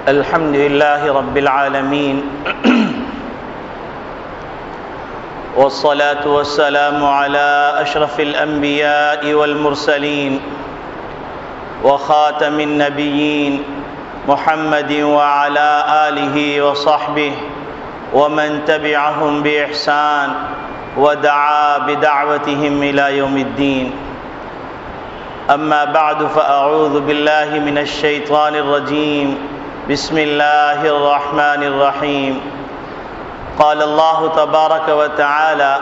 الحمد لله رب العالمين والصلاة والسلام على أشرف الأنبياء والمرسلين وخاتم النبيين محمد وعلى آله وصحبه ومن تبعهم بإحسان ودعا بدعوتهم إلى يوم الدين. أما بعد فأعوذ بالله من الشيطان الرجيم. بسم الله الرحمن الرحيم. قال الله تبارك وتعالى: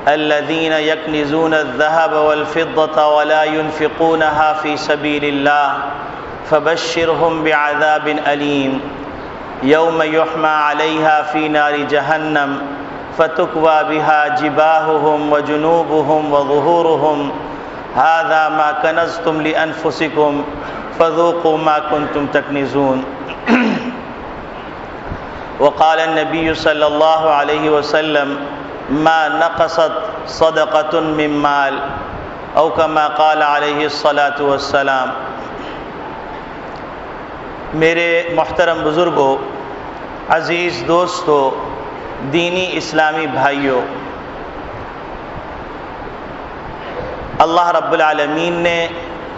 الذين يكنزون الذهب والفضة ولا ينفقونها في سبيل الله فبشرهم بعذاب أليم يوم يحمى عليها في نار جهنم فتكوى بها جباههم وجنوبهم وظهورهم هذا ما كنزتم لأنفسكم فذوقوا ما كنتم تكنزون. وقال النبي صلى الله عليه وسلم: ما نقصت صدقة من مال او كما قال عليه الصلاة والسلام. میرے محترم بزرگوں، عزیز دوستوں، دینی اسلامی بھائیوں، اللہ رب العالمین نے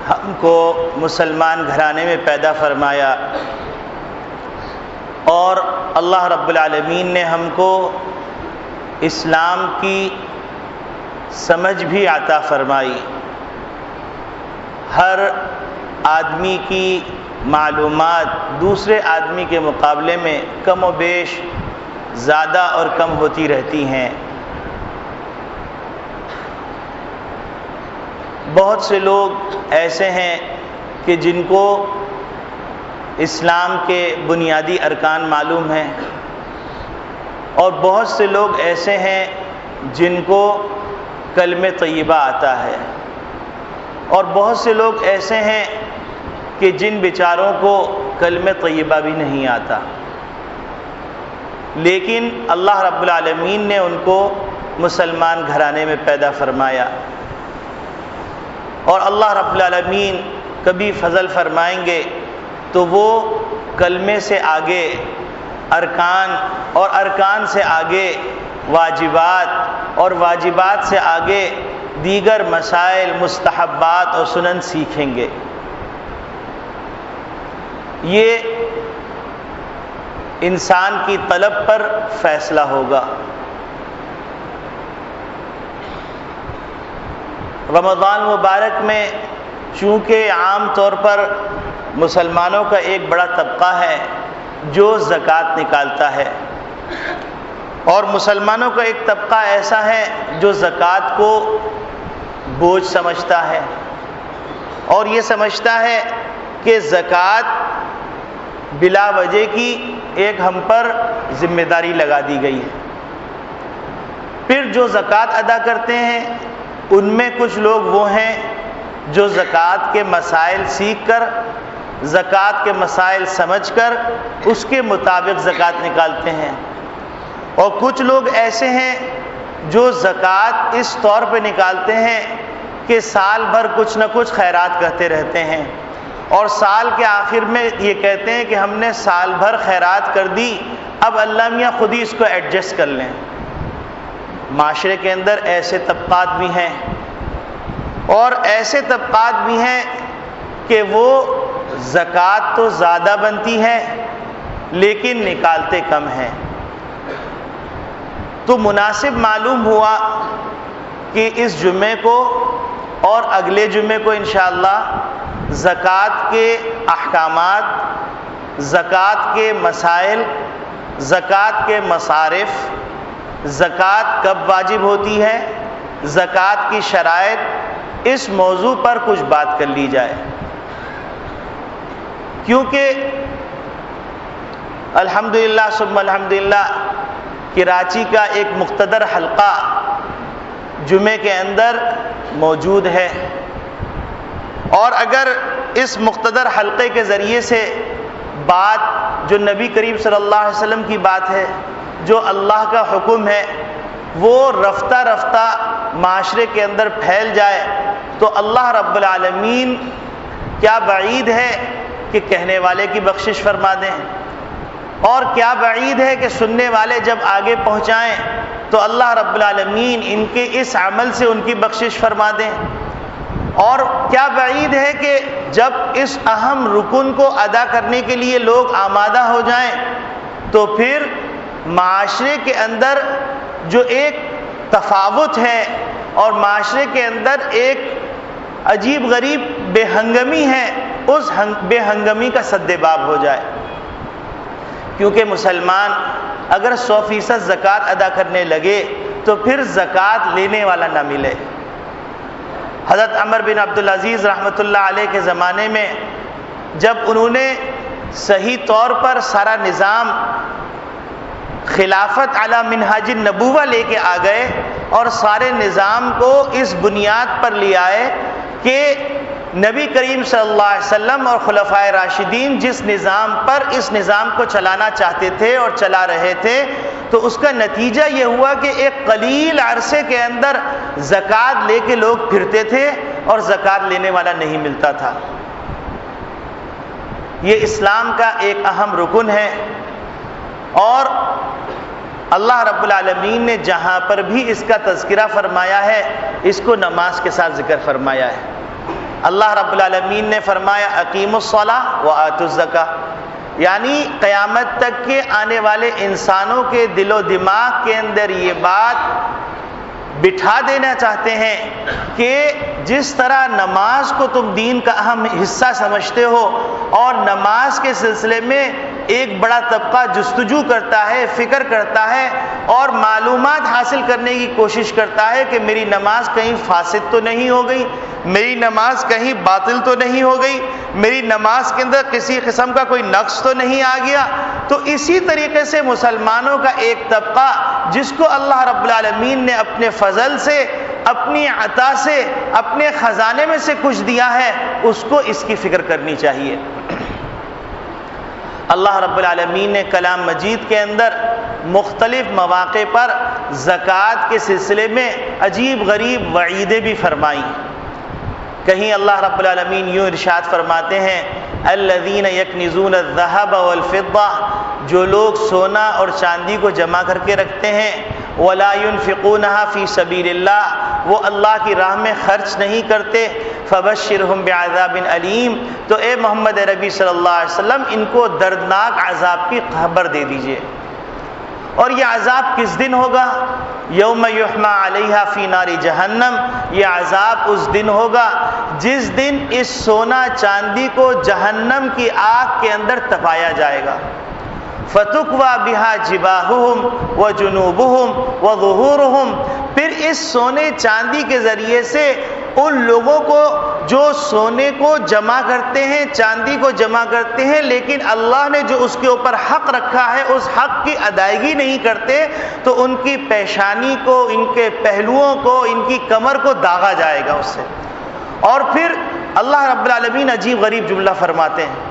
ہم کو مسلمان گھرانے میں پیدا فرمایا اور اللہ رب العالمین نے ہم کو اسلام کی سمجھ بھی عطا فرمائی. ہر آدمی کی معلومات دوسرے آدمی کے مقابلے میں کم و بیش زیادہ اور کم ہوتی رہتی ہیں. بہت سے لوگ ایسے ہیں کہ جن کو اسلام کے بنیادی ارکان معلوم ہیں، اور بہت سے لوگ ایسے ہیں جن کو کلمہ طیبہ آتا ہے، اور بہت سے لوگ ایسے ہیں کہ جن بیچاروں کو کلمہ طیبہ بھی نہیں آتا، لیکن اللہ رب العالمین نے ان کو مسلمان گھرانے میں پیدا فرمایا. اور اللہ رب العالمین کبھی فضل فرمائیں گے تو وہ کلمے سے آگے ارکان، اور ارکان سے آگے واجبات، اور واجبات سے آگے دیگر مسائل، مستحبات اور سنن سیکھیں گے. یہ انسان کی طلب پر فیصلہ ہوگا. رمضان مبارک میں چونکہ عام طور پر مسلمانوں کا ایک بڑا طبقہ ہے جو زکوٰۃ نکالتا ہے، اور مسلمانوں کا ایک طبقہ ایسا ہے جو زکوٰۃ کو بوجھ سمجھتا ہے، اور یہ سمجھتا ہے کہ زکوٰۃ بلا وجہ کی ایک ہم پر ذمہ داری لگا دی گئی ہے. پھر جو زکوٰۃ ادا کرتے ہیں ان میں کچھ لوگ وہ ہیں جو زکوٰۃ کے مسائل سیکھ کر، زکوٰۃ کے مسائل سمجھ کر اس کے مطابق زکوٰۃ نکالتے ہیں، اور کچھ لوگ ایسے ہیں جو زکوٰۃ اس طور پہ نکالتے ہیں کہ سال بھر کچھ نہ کچھ خیرات کرتے رہتے ہیں، اور سال کے آخر میں یہ کہتے ہیں کہ ہم نے سال بھر خیرات کر دی، اب اللہ میاں خود ہی اس کو ایڈجسٹ کر لیں. معاشرے کے اندر ایسے طبقات بھی ہیں، اور ایسے طبقات بھی ہیں کہ وہ زکوٰۃ تو زیادہ بنتی ہے لیکن نکالتے کم ہیں. تو مناسب معلوم ہوا کہ اس جمعے کو اور اگلے جمعے کو انشاءاللہ زکوٰۃ کے احکامات، زکوٰۃ کے مسائل، زکوٰۃ کے مصارف، زکوٰۃ کب واجب ہوتی ہے، زکوٰۃ کی شرائط، اس موضوع پر کچھ بات کر لی جائے. کیونکہ الحمدللہ ثم الحمدللہ کراچی کا ایک مقتدر حلقہ جمعے کے اندر موجود ہے، اور اگر اس مقتدر حلقے کے ذریعے سے بات جو نبی کریم صلی اللہ علیہ وسلم کی بات ہے، جو اللہ کا حکم ہے، وہ رفتہ رفتہ معاشرے کے اندر پھیل جائے تو اللہ رب العالمین کیا بعید ہے کہ کہنے والے کی بخشش فرما دیں، اور کیا بعید ہے کہ سننے والے جب آگے پہنچائیں تو اللہ رب العالمین ان کے اس عمل سے ان کی بخشش فرما دیں، اور کیا بعید ہے کہ جب اس اہم رکن کو ادا کرنے کے لیے لوگ آمادہ ہو جائیں تو پھر معاشرے کے اندر جو ایک تفاوت ہے اور معاشرے کے اندر ایک عجیب غریب بے ہنگمی ہے، اس بے ہنگمی کا سد باب ہو جائے۔ کیونکہ مسلمان اگر 100% زکوٰۃ ادا کرنے لگے تو پھر زکوٰۃ لینے والا نہ ملے۔ حضرت عمر بن عبدالعزیز رحمۃ اللہ علیہ کے زمانے میں جب انہوں نے صحیح طور پر سارا نظام خلافت علی منہاج النبوہ لے کے آ گئے اور سارے نظام کو اس بنیاد پر لے آئے کہ نبی کریم صلی اللہ علیہ وسلم اور خلفائے راشدین جس نظام پر اس نظام کو چلانا چاہتے تھے اور چلا رہے تھے، تو اس کا نتیجہ یہ ہوا کہ ایک قلیل عرصے کے اندر زکوٰۃ لے کے لوگ پھرتے تھے اور زکوٰۃ لینے والا نہیں ملتا تھا۔ یہ اسلام کا ایک اہم رکن ہے، اور اللہ رب العالمین نے جہاں پر بھی اس کا تذکرہ فرمایا ہے اس کو نماز کے ساتھ ذکر فرمایا ہے۔ اللہ رب العالمین نے فرمایا اقیموا الصلاۃ وآتوا الزکاۃ، یعنی قیامت تک کے آنے والے انسانوں کے دل و دماغ کے اندر یہ بات بٹھا دینا چاہتے ہیں کہ جس طرح نماز کو تم دین کا اہم حصہ سمجھتے ہو اور نماز کے سلسلے میں ایک بڑا طبقہ جستجو کرتا ہے، فکر کرتا ہے اور معلومات حاصل کرنے کی کوشش کرتا ہے کہ میری نماز کہیں فاسد تو نہیں ہو گئی، میری نماز کہیں باطل تو نہیں ہو گئی، میری نماز کے اندر کسی قسم کا کوئی نقص تو نہیں آ گیا، تو اسی طریقے سے مسلمانوں کا ایک طبقہ جس کو اللہ رب العالمین نے اپنے فضل سے، اپنی عطا سے، اپنے خزانے میں سے کچھ دیا ہے، اس کو اس کی فکر کرنی چاہیے۔ اللہ رب العالمین نے کلام مجید کے اندر مختلف مواقع پر زکوٰۃ کے سلسلے میں عجیب غریب وعیدیں بھی فرمائیں۔ کہیں اللہ رب العالمین یوں ارشاد فرماتے ہیں الذین یکنزون الذهب والفضہ، جو لوگ سونا اور چاندی کو جمع کر کے رکھتے ہیں، ولا ينفقونها فی سبیل اللہ، وہ اللہ کی راہ میں خرچ نہیں کرتے، فبشرہم بعذاب علیم، تو اے محمد عربی صلی اللہ علیہ وسلم ان کو دردناک عذاب کی خبر دے دیجئے۔ اور یہ عذاب کس دن ہوگا؟ یوم یحمى علیہا فی نار جہنم، یہ عذاب اس دن ہوگا جس دن اس سونا چاندی کو جہنم کی آگ کے اندر تپایا جائے گا۔ فتکوی بہا جباہہم وجنوبہم وظہورہم، پھر اس سونے چاندی کے ذریعے سے ان لوگوں کو جو سونے کو جمع کرتے ہیں، چاندی کو جمع کرتے ہیں، لیکن اللہ نے جو اس کے اوپر حق رکھا ہے اس حق کی ادائیگی نہیں کرتے، تو ان کی پیشانی کو، ان کے پہلوؤں کو، ان کی کمر کو داغا جائے گا اس سے۔ اور پھر اللہ رب العالمین عجیب غریب جملہ فرماتے ہیں،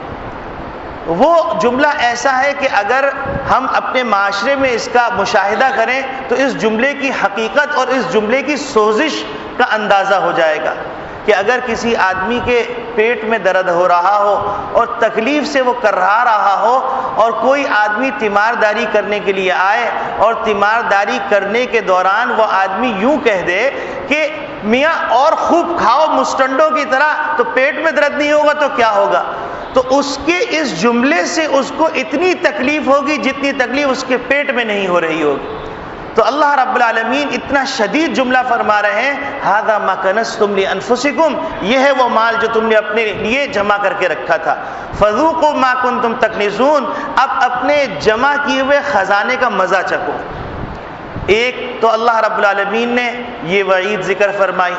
وہ جملہ ایسا ہے کہ اگر ہم اپنے معاشرے میں اس کا مشاہدہ کریں تو اس جملے کی حقیقت اور اس جملے کی سوزش کا اندازہ ہو جائے گا کہ اگر کسی آدمی کے پیٹ میں درد ہو رہا ہو اور تکلیف سے وہ کرہا رہا ہو، اور کوئی آدمی تیمارداری کرنے کے لیے آئے اور تیمارداری کرنے کے دوران وہ آدمی یوں کہہ دے کہ میاں اور خوب کھاؤ مسٹنڈوں کی طرح تو پیٹ میں درد نہیں ہوگا تو کیا ہوگا، تو اس کے اس جملے سے اس کو اتنی تکلیف ہوگی جتنی تکلیف اس کے پیٹ میں نہیں ہو رہی ہوگی۔ تو اللہ رب العالمین اتنا شدید جملہ فرما رہے ہیں ھذا ما کنزتم لانفسکم، یہ ہے وہ مال جو تم نے اپنے لیے جمع کر کے رکھا تھا، فذوقوا ما کنتم تکنزون، اب اپنے جمع کیے ہوئے خزانے کا مزہ چکھو۔ ایک تو اللہ رب العالمین نے یہ وعید ذکر فرمائی،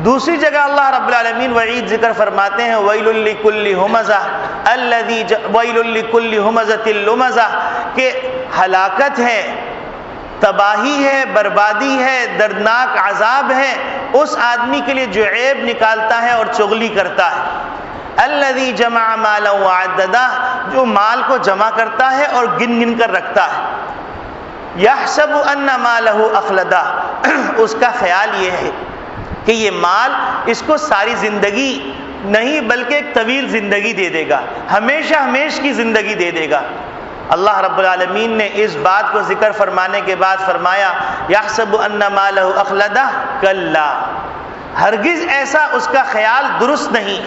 دوسری جگہ اللہ رب العالمین وعید ذکر فرماتے ہیں ویل لکل ھمزہ الذی ویل لکل ھمزۃ لمزہ، کہ ہلاکت ہے، تباہی ہے، بربادی ہے، دردناک عذاب ہے اس آدمی کے لیے جو عیب نکالتا ہے اور چغلی کرتا ہے، الذی جمع مالا وعددہ، جو مال کو جمع کرتا ہے اور گن گن کر رکھتا ہے، یحسب ان مالہ اخلدہ، اس کا خیال یہ ہے کہ یہ مال اس کو ساری زندگی نہیں بلکہ ایک طویل زندگی دے دے گا، ہمیشہ ہمیش کی زندگی دے دے گا۔ اللہ رب العالمین نے اس بات کو ذکر فرمانے کے بعد فرمایا یحسب ان مالہ اخلدہ کلا، ہرگز ایسا اس کا خیال درست نہیں،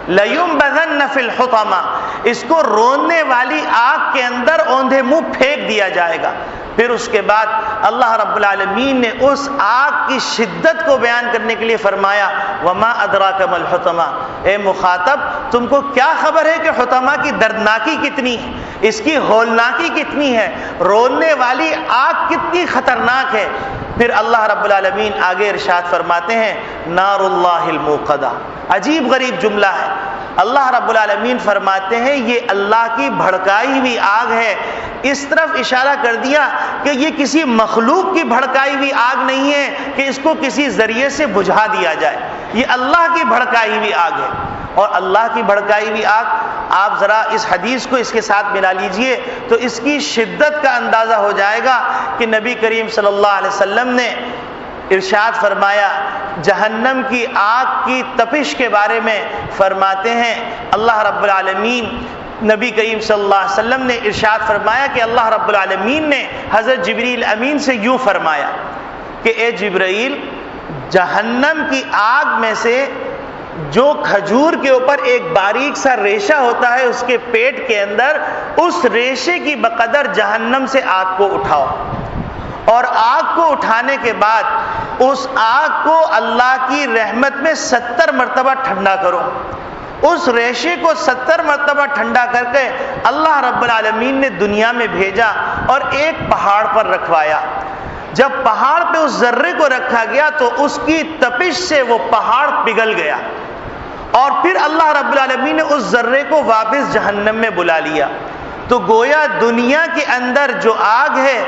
لَيُنبَذَنَّ فِي الْحُطَمَةِ، اس کو روننے والی آگ کے اندر اوندھے منہ پھینک دیا جائے گا۔ پھر اس کے بعد اللہ رب العالمین نے اس آگ کی شدت کو بیان کرنے کے لیے فرمایا وَمَا أَدْرَاكَ مَا الْحُطَمَةُ، اے مخاطب تم کو کیا خبر ہے کہ حطمہ کی دردناکی کتنی ہے، اس کی ہولناکی کتنی ہے، روننے والی آگ کتنی خطرناک ہے۔ پھر اللہ رب العالمین آگے ارشاد فرماتے ہیں نار اللہ الموقدہ، عجیب غریب جملہ ہے۔ اللہ رب العالمین فرماتے ہیں یہ اللہ کی بھڑکائی ہوئی آگ ہے۔ اس طرف اشارہ کر دیا کہ یہ کسی مخلوق کی بھڑکائی ہوئی آگ نہیں ہے کہ اس کو کسی ذریعے سے بجھا دیا جائے، یہ اللہ کی بھڑکائی ہوئی آگ ہے۔ اور اللہ کی بھڑکائی ہوئی آگ، آپ ذرا اس حدیث کو اس کے ساتھ ملا لیجئے تو اس کی شدت کا اندازہ ہو جائے گا کہ نبی کریم صلی اللہ علیہ وسلم نے ارشاد فرمایا جہنم کی آگ کی تپش کے بارے میں فرماتے ہیں اللہ رب العالمین، نبی کریم صلی اللہ علیہ وسلم نے ارشاد فرمایا کہ اللہ رب العالمین نے حضرت جبریل امین سے یوں فرمایا کہ اے جبرائیل، جہنم کی آگ میں سے جو کھجور کے اوپر ایک باریک سا ریشہ ہوتا ہے اس کے پیٹ کے اندر، اس ریشے کی بقدر جہنم سے آگ کو اٹھاؤ، اور آگ کو اٹھانے کے بعد اس آگ کو اللہ کی رحمت میں 70 مرتبہ ٹھنڈا کرو۔ اس ریشے کو 70 مرتبہ ٹھنڈا کر کے اللہ رب العالمین نے دنیا میں بھیجا اور ایک پہاڑ پر رکھوایا۔ جب پہاڑ پہ اس ذرے کو رکھا گیا تو اس کی تپش سے وہ پہاڑ پگھل گیا، اور پھر اللہ رب العالمین نے اس ذرے کو واپس جہنم میں بلا لیا۔ تو گویا دنیا کے اندر جو آگ ہے،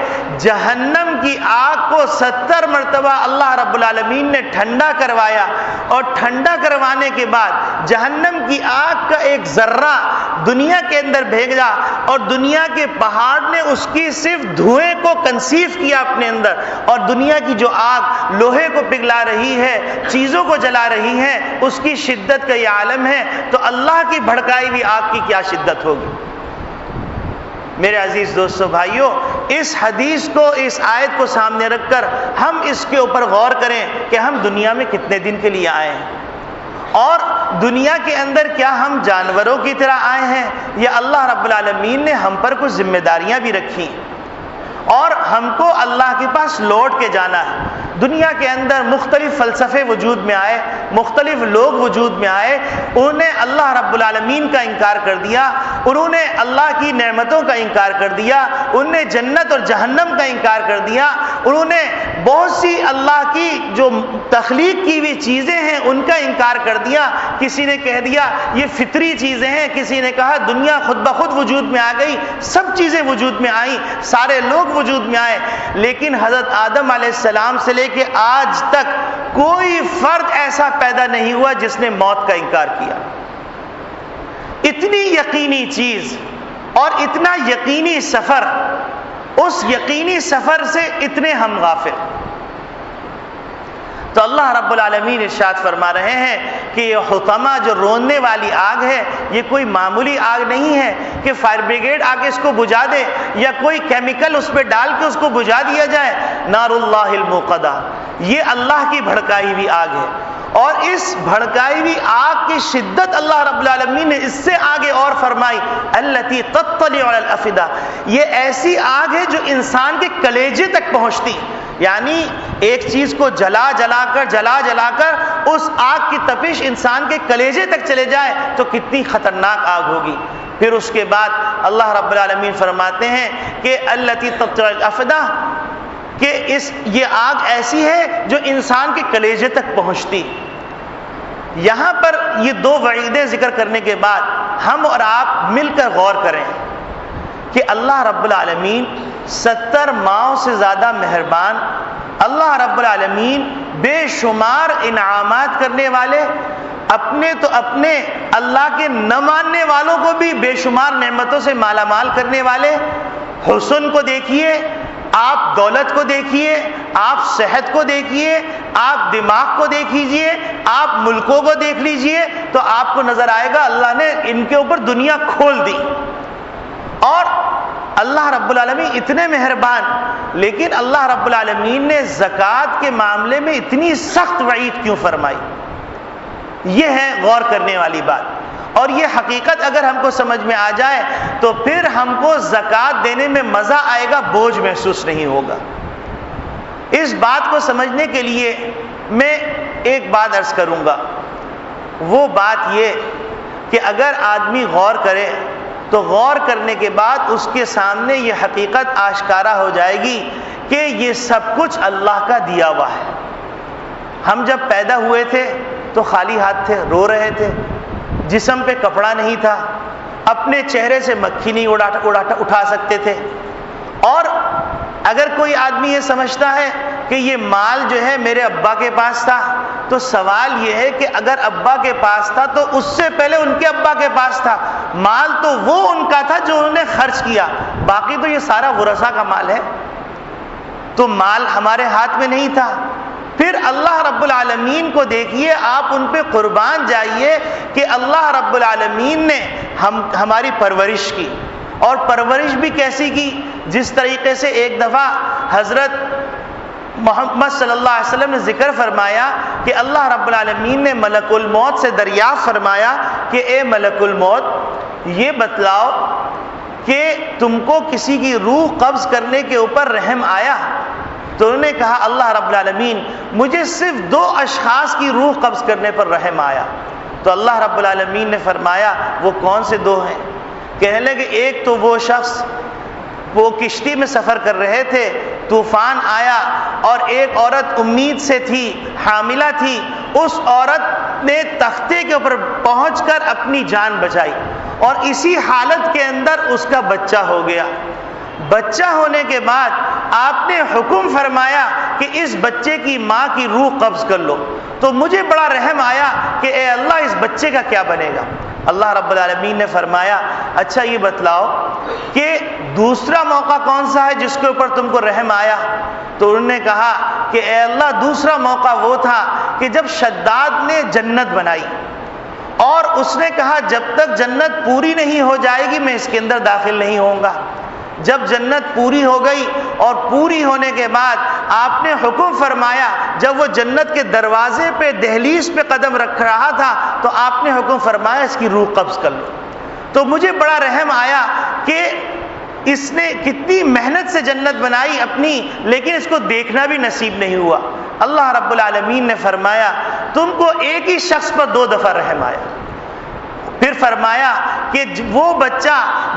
جہنم کی آگ کو 70 مرتبہ اللہ رب العالمین نے ٹھنڈا کروایا، اور ٹھنڈا کروانے کے بعد جہنم کی آگ کا ایک ذرہ دنیا کے اندر بھیجا، اور دنیا کے پہاڑ نے اس کی صرف دھوئیں کو کنسیو کیا اپنے اندر، اور دنیا کی جو آگ لوہے کو پگھلا رہی ہے، چیزوں کو جلا رہی ہے، اس کی شدت کا یہ عالم ہے، تو اللہ کی بھڑکائی ہوئی آگ کی کیا شدت ہوگی۔ میرے عزیز دوستو بھائیوں، اس حدیث کو، اس آیت کو سامنے رکھ کر ہم اس کے اوپر غور کریں کہ ہم دنیا میں کتنے دن کے لیے آئے ہیں، اور دنیا کے اندر کیا ہم جانوروں کی طرح آئے ہیں، یا اللہ رب العالمین نے ہم پر کچھ ذمہ داریاں بھی رکھی اور ہم کو اللہ کے پاس لوٹ کے جانا ہے۔ دنیا کے اندر مختلف فلسفے وجود میں آئے، مختلف لوگ وجود میں آئے، انہوں نے اللہ رب العالمین کا انکار کر دیا، انہوں نے اللہ کی نعمتوں کا انکار کر دیا، انہوں نے جنت اور جہنم کا انکار کر دیا، انہوں نے بہت سی اللہ کی جو تخلیق کی ہوئی چیزیں ہیں ان کا انکار کر دیا۔ کسی نے کہہ دیا یہ فطری چیزیں ہیں، کسی نے کہا دنیا خود بخود وجود میں آ گئی، سب چیزیں وجود میں آئیں، سارے لوگ وجود میں آئے، لیکن حضرت آدم علیہ السلام سے لے کے آج تک کوئی فرد ایسا پیدا نہیں ہوا جس نے موت کا انکار کیا۔ اتنی یقینی چیز اور اتنا یقینی سفر، اس یقینی سفر سے اتنے ہم غافل۔ تو اللہ رب العالمین ارشاد فرما رہے ہیں کہ یہ حطمہ جو روننے والی آگ ہے، یہ کوئی معمولی آگ نہیں ہے کہ فائر بریگیڈ آ کے اس کو بجھا دے یا کوئی کیمیکل اس پہ ڈال کے اس کو بجھا دیا جائے۔ نار اللہ الموقدہ، یہ اللہ کی بھڑکائی ہوئی آگ ہے، اور اس بھڑکائی ہوئی آگ کی شدت اللہ رب العالمین نے اس سے آگے اور فرمائی التی تطلع علی الافئدہ، یہ ایسی آگ ہے جو انسان کے کلیجے تک پہنچتی، یعنی ایک چیز کو جلا جلا کر اس آگ کی تپش انسان کے کلیجے تک چلے جائے تو کتنی خطرناک آگ ہوگی۔ پھر اس کے بعد اللہ رب العالمین فرماتے ہیں کہ التی تطلع علی الافئدہ، کہ یہ آگ ایسی ہے جو انسان کے کلیجے تک پہنچتی۔ یہاں پر یہ دو وعیدیں ذکر کرنے کے بعد ہم اور آپ مل کر غور کریں کہ اللہ رب العالمین 70 ماؤں سے زیادہ مہربان، اللہ رب العالمین بے شمار انعامات کرنے والے، اپنے تو اپنے اللہ کے نہ ماننے والوں کو بھی بے شمار نعمتوں سے مالا مال کرنے والے۔ حسن کو دیکھیے، آپ دولت کو دیکھیے، آپ صحت کو دیکھیے، آپ دماغ کو دیکھ لیجیے، آپ ملکوں کو دیکھ لیجیے، تو آپ کو نظر آئے گا اللہ نے ان کے اوپر دنیا کھول دی. اور اللہ رب العالمین اتنے مہربان، لیکن اللہ رب العالمین نے زکوٰۃ کے معاملے میں اتنی سخت وعید کیوں فرمائی؟ یہ ہے غور کرنے والی بات. اور یہ حقیقت اگر ہم کو سمجھ میں آ جائے تو پھر ہم کو زکوٰۃ دینے میں مزہ آئے گا، بوجھ محسوس نہیں ہوگا. اس بات کو سمجھنے کے لیے میں ایک بات عرض کروں گا. وہ بات یہ کہ اگر آدمی غور کرے تو غور کرنے کے بعد اس کے سامنے یہ حقیقت آشکارا ہو جائے گی کہ یہ سب کچھ اللہ کا دیا ہوا ہے. ہم جب پیدا ہوئے تھے تو خالی ہاتھ تھے، رو رہے تھے، جسم پہ کپڑا نہیں تھا، اپنے چہرے سے مکھی نہیں اٹھا سکتے تھے. اور اگر کوئی آدمی یہ سمجھتا ہے کہ یہ مال جو ہے میرے ابا کے پاس تھا، تو سوال یہ ہے کہ اگر ابا کے پاس تھا تو اس سے پہلے ان کے ابا کے پاس تھا. مال تو وہ ان کا تھا جو انہوں نے خرچ کیا، باقی تو یہ سارا ورثہ کا مال ہے. تو مال ہمارے ہاتھ میں نہیں تھا. پھر اللہ رب العالمین کو دیکھیے، آپ ان پہ قربان جائیے کہ اللہ رب العالمین نے ہماری پرورش کی. اور پرورش بھی کیسی کی؟ جس طریقے سے ایک دفعہ حضرت محمد صلی اللہ علیہ وسلم نے ذکر فرمایا کہ اللہ رب العالمین نے ملک الموت سے دریافت فرمایا کہ اے ملک الموت، یہ بتلاؤ کہ تم کو کسی کی روح قبض کرنے کے اوپر رحم آیا؟ تو انہوں نے کہا اللہ رب العالمین، مجھے صرف 2 اشخاص کی روح قبض کرنے پر رحم آیا. تو اللہ رب العالمین نے فرمایا وہ کون سے 2 ہیں؟ کہنے لگے ایک تو وہ شخص وہ کشتی میں سفر کر رہے تھے، طوفان آیا اور ایک عورت امید سے تھی، حاملہ تھی، اس عورت نے تختے کے اوپر پہنچ کر اپنی جان بچائی اور اسی حالت کے اندر اس کا بچہ ہو گیا. بچہ ہونے کے بعد آپ نے حکم فرمایا کہ اس بچے کی ماں کی روح قبض کر لو. تو مجھے بڑا رحم آیا کہ اے اللہ اس بچے کا کیا بنے گا؟ اللہ رب العالمین نے فرمایا اچھا یہ بتلاؤ کہ دوسرا موقع کون سا ہے جس کے اوپر تم کو رحم آیا؟ تو انہوں نے کہا کہ اے اللہ دوسرا موقع وہ تھا کہ جب شداد نے جنت بنائی اور اس نے کہا جب تک جنت پوری نہیں ہو جائے گی میں اس کے اندر داخل نہیں ہوں گا. جب جنت پوری ہو گئی اور پوری ہونے کے بعد آپ نے حکم فرمایا، جب وہ جنت کے دروازے پہ دہلیز پہ قدم رکھ رہا تھا تو آپ نے حکم فرمایا اس کی روح قبض کر لو. تو مجھے بڑا رحم آیا کہ اس نے کتنی محنت سے جنت بنائی اپنی، لیکن اس کو دیکھنا بھی نصیب نہیں ہوا. اللہ رب العالمین نے فرمایا تم کو ایک ہی شخص پر 2 دفعہ رحم آیا. پھر فرمایا کہ وہ بچہ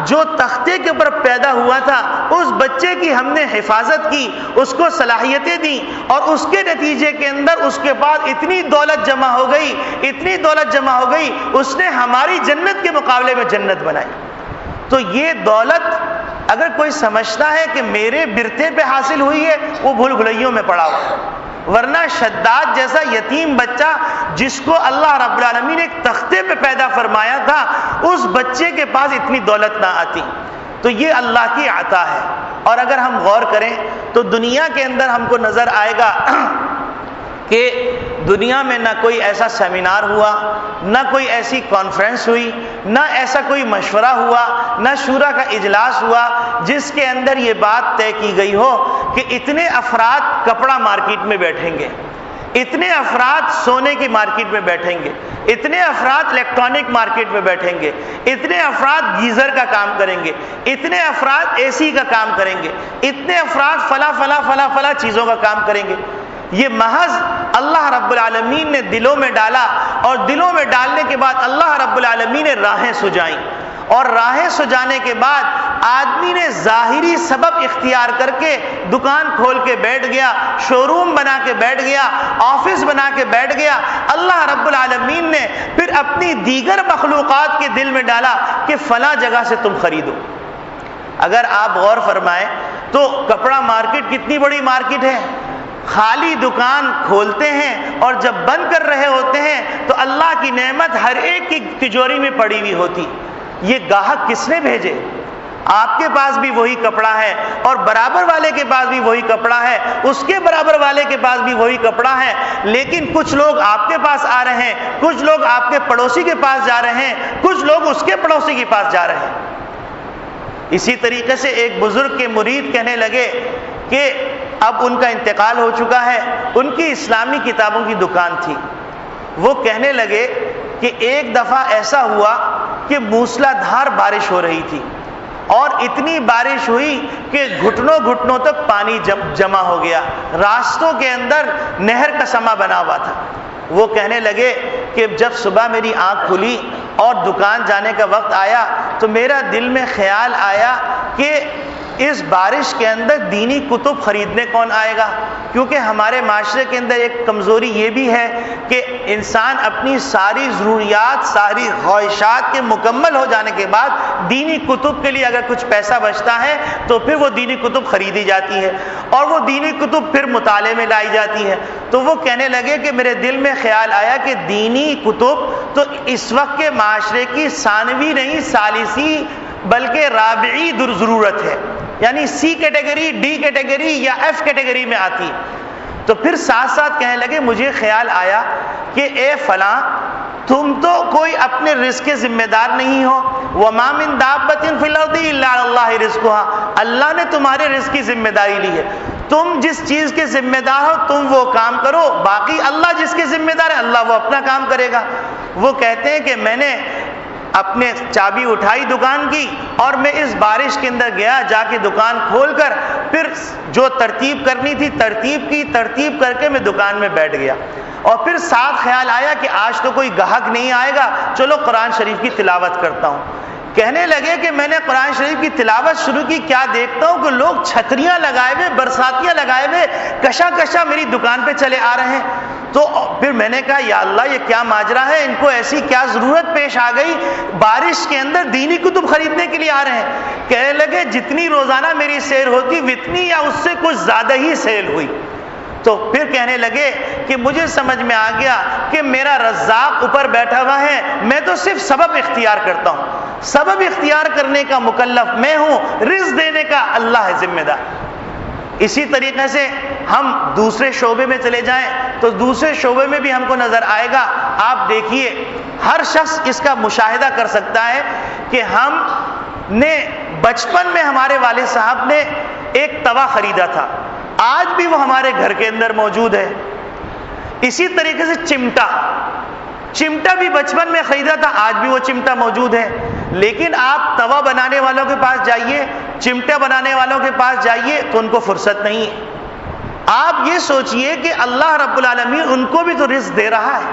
جو تختے کے اوپر پیدا ہوا تھا اس بچے کی ہم نے حفاظت کی، اس کو صلاحیتیں دی اور اس کے نتیجے کے اندر اس کے بعد اتنی دولت جمع ہو گئی، اتنی دولت جمع ہو گئی، اس نے ہماری جنت کے مقابلے میں جنت بنائی. تو یہ دولت اگر کوئی سمجھتا ہے کہ میرے برتے پہ حاصل ہوئی ہے وہ بھول بھلیوں میں پڑا ہوا. ورنہ شداد جیسا یتیم بچہ جس کو اللہ رب العالمین ایک تختے پہ پیدا فرمایا تھا، اس بچے کے پاس اتنی دولت نہ آتی. تو یہ اللہ کی عطا ہے. اور اگر ہم غور کریں تو دنیا کے اندر ہم کو نظر آئے گا کہ دنیا میں نہ کوئی ایسا سیمینار ہوا، نہ کوئی ایسی کانفرنس ہوئی، نہ ایسا کوئی مشورہ ہوا، نہ شورا کا اجلاس ہوا جس کے اندر یہ بات طے کی گئی ہو کہ اتنے افراد کپڑا مارکیٹ میں بیٹھیں گے، اتنے افراد سونے کی مارکیٹ میں بیٹھیں گے، اتنے افراد الیکٹرانک مارکیٹ میں بیٹھیں گے، اتنے افراد گیزر کا کام کریں گے، اتنے افراد اے سی کا کام کریں گے، اتنے افراد فلاں چیزوں کا کام کریں گے. یہ محض اللہ رب العالمین نے دلوں میں ڈالا اور دلوں میں ڈالنے کے بعد اللہ رب العالمین نے راہیں سجائیں اور راہیں سجانے کے بعد آدمی نے ظاہری سبب اختیار کر کے دکان کھول کے بیٹھ گیا، شو روم بنا کے بیٹھ گیا، آفس بنا کے بیٹھ گیا. اللہ رب العالمین نے پھر اپنی دیگر مخلوقات کے دل میں ڈالا کہ فلاں جگہ سے تم خریدو. اگر آپ غور فرمائیں تو کپڑا مارکیٹ کتنی بڑی مارکیٹ ہے. خالی دکان کھولتے ہیں اور جب بند کر رہے ہوتے ہیں تو اللہ کی نعمت ہر ایک کی تجوری میں پڑی ہوئی ہوتی. یہ گاہک کس نے بھیجے؟ آپ کے پاس بھی وہی کپڑا ہے اور برابر والے کے پاس بھی وہی کپڑا ہے، اس کے برابر والے کے پاس بھی وہی کپڑا ہے، لیکن کچھ لوگ آپ کے پاس آ رہے ہیں، کچھ لوگ آپ کے پڑوسی کے پاس جا رہے ہیں، کچھ لوگ اس کے پڑوسی کے پاس جا رہے ہیں۔ اسی طریقے سے ایک بزرگ کے مرید کہنے لگے کہ اب ان کا انتقال ہو چکا ہے، ان کی اسلامی کتابوں کی دکان تھی، وہ کہنے لگے کہ ایک دفعہ ایسا ہوا کہ موسلا دھار بارش ہو رہی تھی اور اتنی بارش ہوئی کہ گھٹنوں گھٹنوں تک پانی جمع ہو گیا، راستوں کے اندر نہر کا سما بنا ہوا تھا۔ وہ کہنے لگے کہ جب صبح میری آنکھ کھلی اور دکان جانے کا وقت آیا تو میرا دل میں خیال آیا کہ اس بارش کے اندر دینی کتب خریدنے کون آئے گا، کیونکہ ہمارے معاشرے کے اندر ایک کمزوری یہ بھی ہے کہ انسان اپنی ساری ضروریات، ساری خواہشات کے مکمل ہو جانے کے بعد دینی کتب کے لیے اگر کچھ پیسہ بچتا ہے تو پھر وہ دینی کتب خریدی جاتی ہے اور وہ دینی کتب پھر مطالعے میں لائی جاتی ہے۔ تو وہ کہنے لگے کہ میرے دل میں خیال آیا کہ دینی کتب تو اس وقت کے معاشرے کی ثانوی نہیں، ثالثی بلکہ رابعی ضرورت ہے، یعنی سی کیٹیگری، ڈی کیٹیگری یا ایف کیٹیگری میں آتی ہے۔ تو پھر ساتھ ساتھ کہنے لگے مجھے خیال آیا کہ اے فلاں، تم تو کوئی اپنے رزق کے ذمہ دار نہیں ہو، وَمَا مِن دَابَّةٍ فِي الْأَرْضِ إِلَّا عَلَى اللَّهِ رِزْقُهَا، اللہ نے تمہارے رزق کی ذمہ داری لی ہے، تم جس چیز کے ذمہ دار ہو تم وہ کام کرو، باقی اللہ جس کے ذمہ دار ہے اللہ وہ اپنا کام کرے گا۔ وہ کہتے ہیں کہ میں نے اپنے چابی اٹھائی دکان کی اور میں اس بارش کے اندر گیا، جا کے دکان کھول کر پھر جو ترتیب کرنی تھی ترتیب کر کے میں دکان میں بیٹھ گیا، اور پھر ساتھ خیال آیا کہ آج تو کوئی گاہک نہیں آئے گا، چلو قرآن شریف کی تلاوت کرتا ہوں۔ کہنے لگے کہ میں نے قرآن شریف کی تلاوت شروع کی، کیا دیکھتا ہوں کہ لوگ چھتریاں لگائے ہوئے، برساتیاں لگائے ہوئے کشا میری دکان پہ چلے آ رہے ہیں۔ تو پھر میں نے کہا یا اللہ یہ کیا ماجرا ہے، ان کو ایسی کیا ضرورت پیش آ گئی، بارش کے اندر دینی کتب خریدنے کے لیے آ رہے ہیں۔ کہنے لگے جتنی روزانہ میری سیل ہوتی اتنی یا اس سے کچھ زیادہ ہی سیل ہوئی۔ تو پھر کہنے لگے کہ مجھے سمجھ میں آ گیا کہ میرا رزاق اوپر بیٹھا ہوا ہے، میں تو صرف سبب اختیار کرتا ہوں، سبب اختیار کرنے کا مکلف میں ہوں، رزق دینے کا اللہ ہے ذمہ دار۔ اسی طریقے سے ہم دوسرے شعبے میں چلے جائیں تو دوسرے شعبے میں بھی ہم کو نظر آئے گا۔ آپ دیکھیے ہر شخص اس کا مشاہدہ کر سکتا ہے کہ ہم نے بچپن میں ہمارے والد صاحب نے ایک توا خریدا تھا، آج بھی وہ ہمارے گھر کے اندر موجود ہے۔ اسی طریقے سے چمٹا بھی بچپن میں خریدا تھا، آج بھی وہ چمٹا موجود ہے۔ لیکن آپ توا بنانے والوں کے پاس جائیے، چمٹا بنانے والوں کے پاس جائیے تو ان کو فرصت نہیں ہے۔ آپ یہ سوچئے کہ اللہ رب العالمین ان کو بھی تو رزق دے رہا ہے۔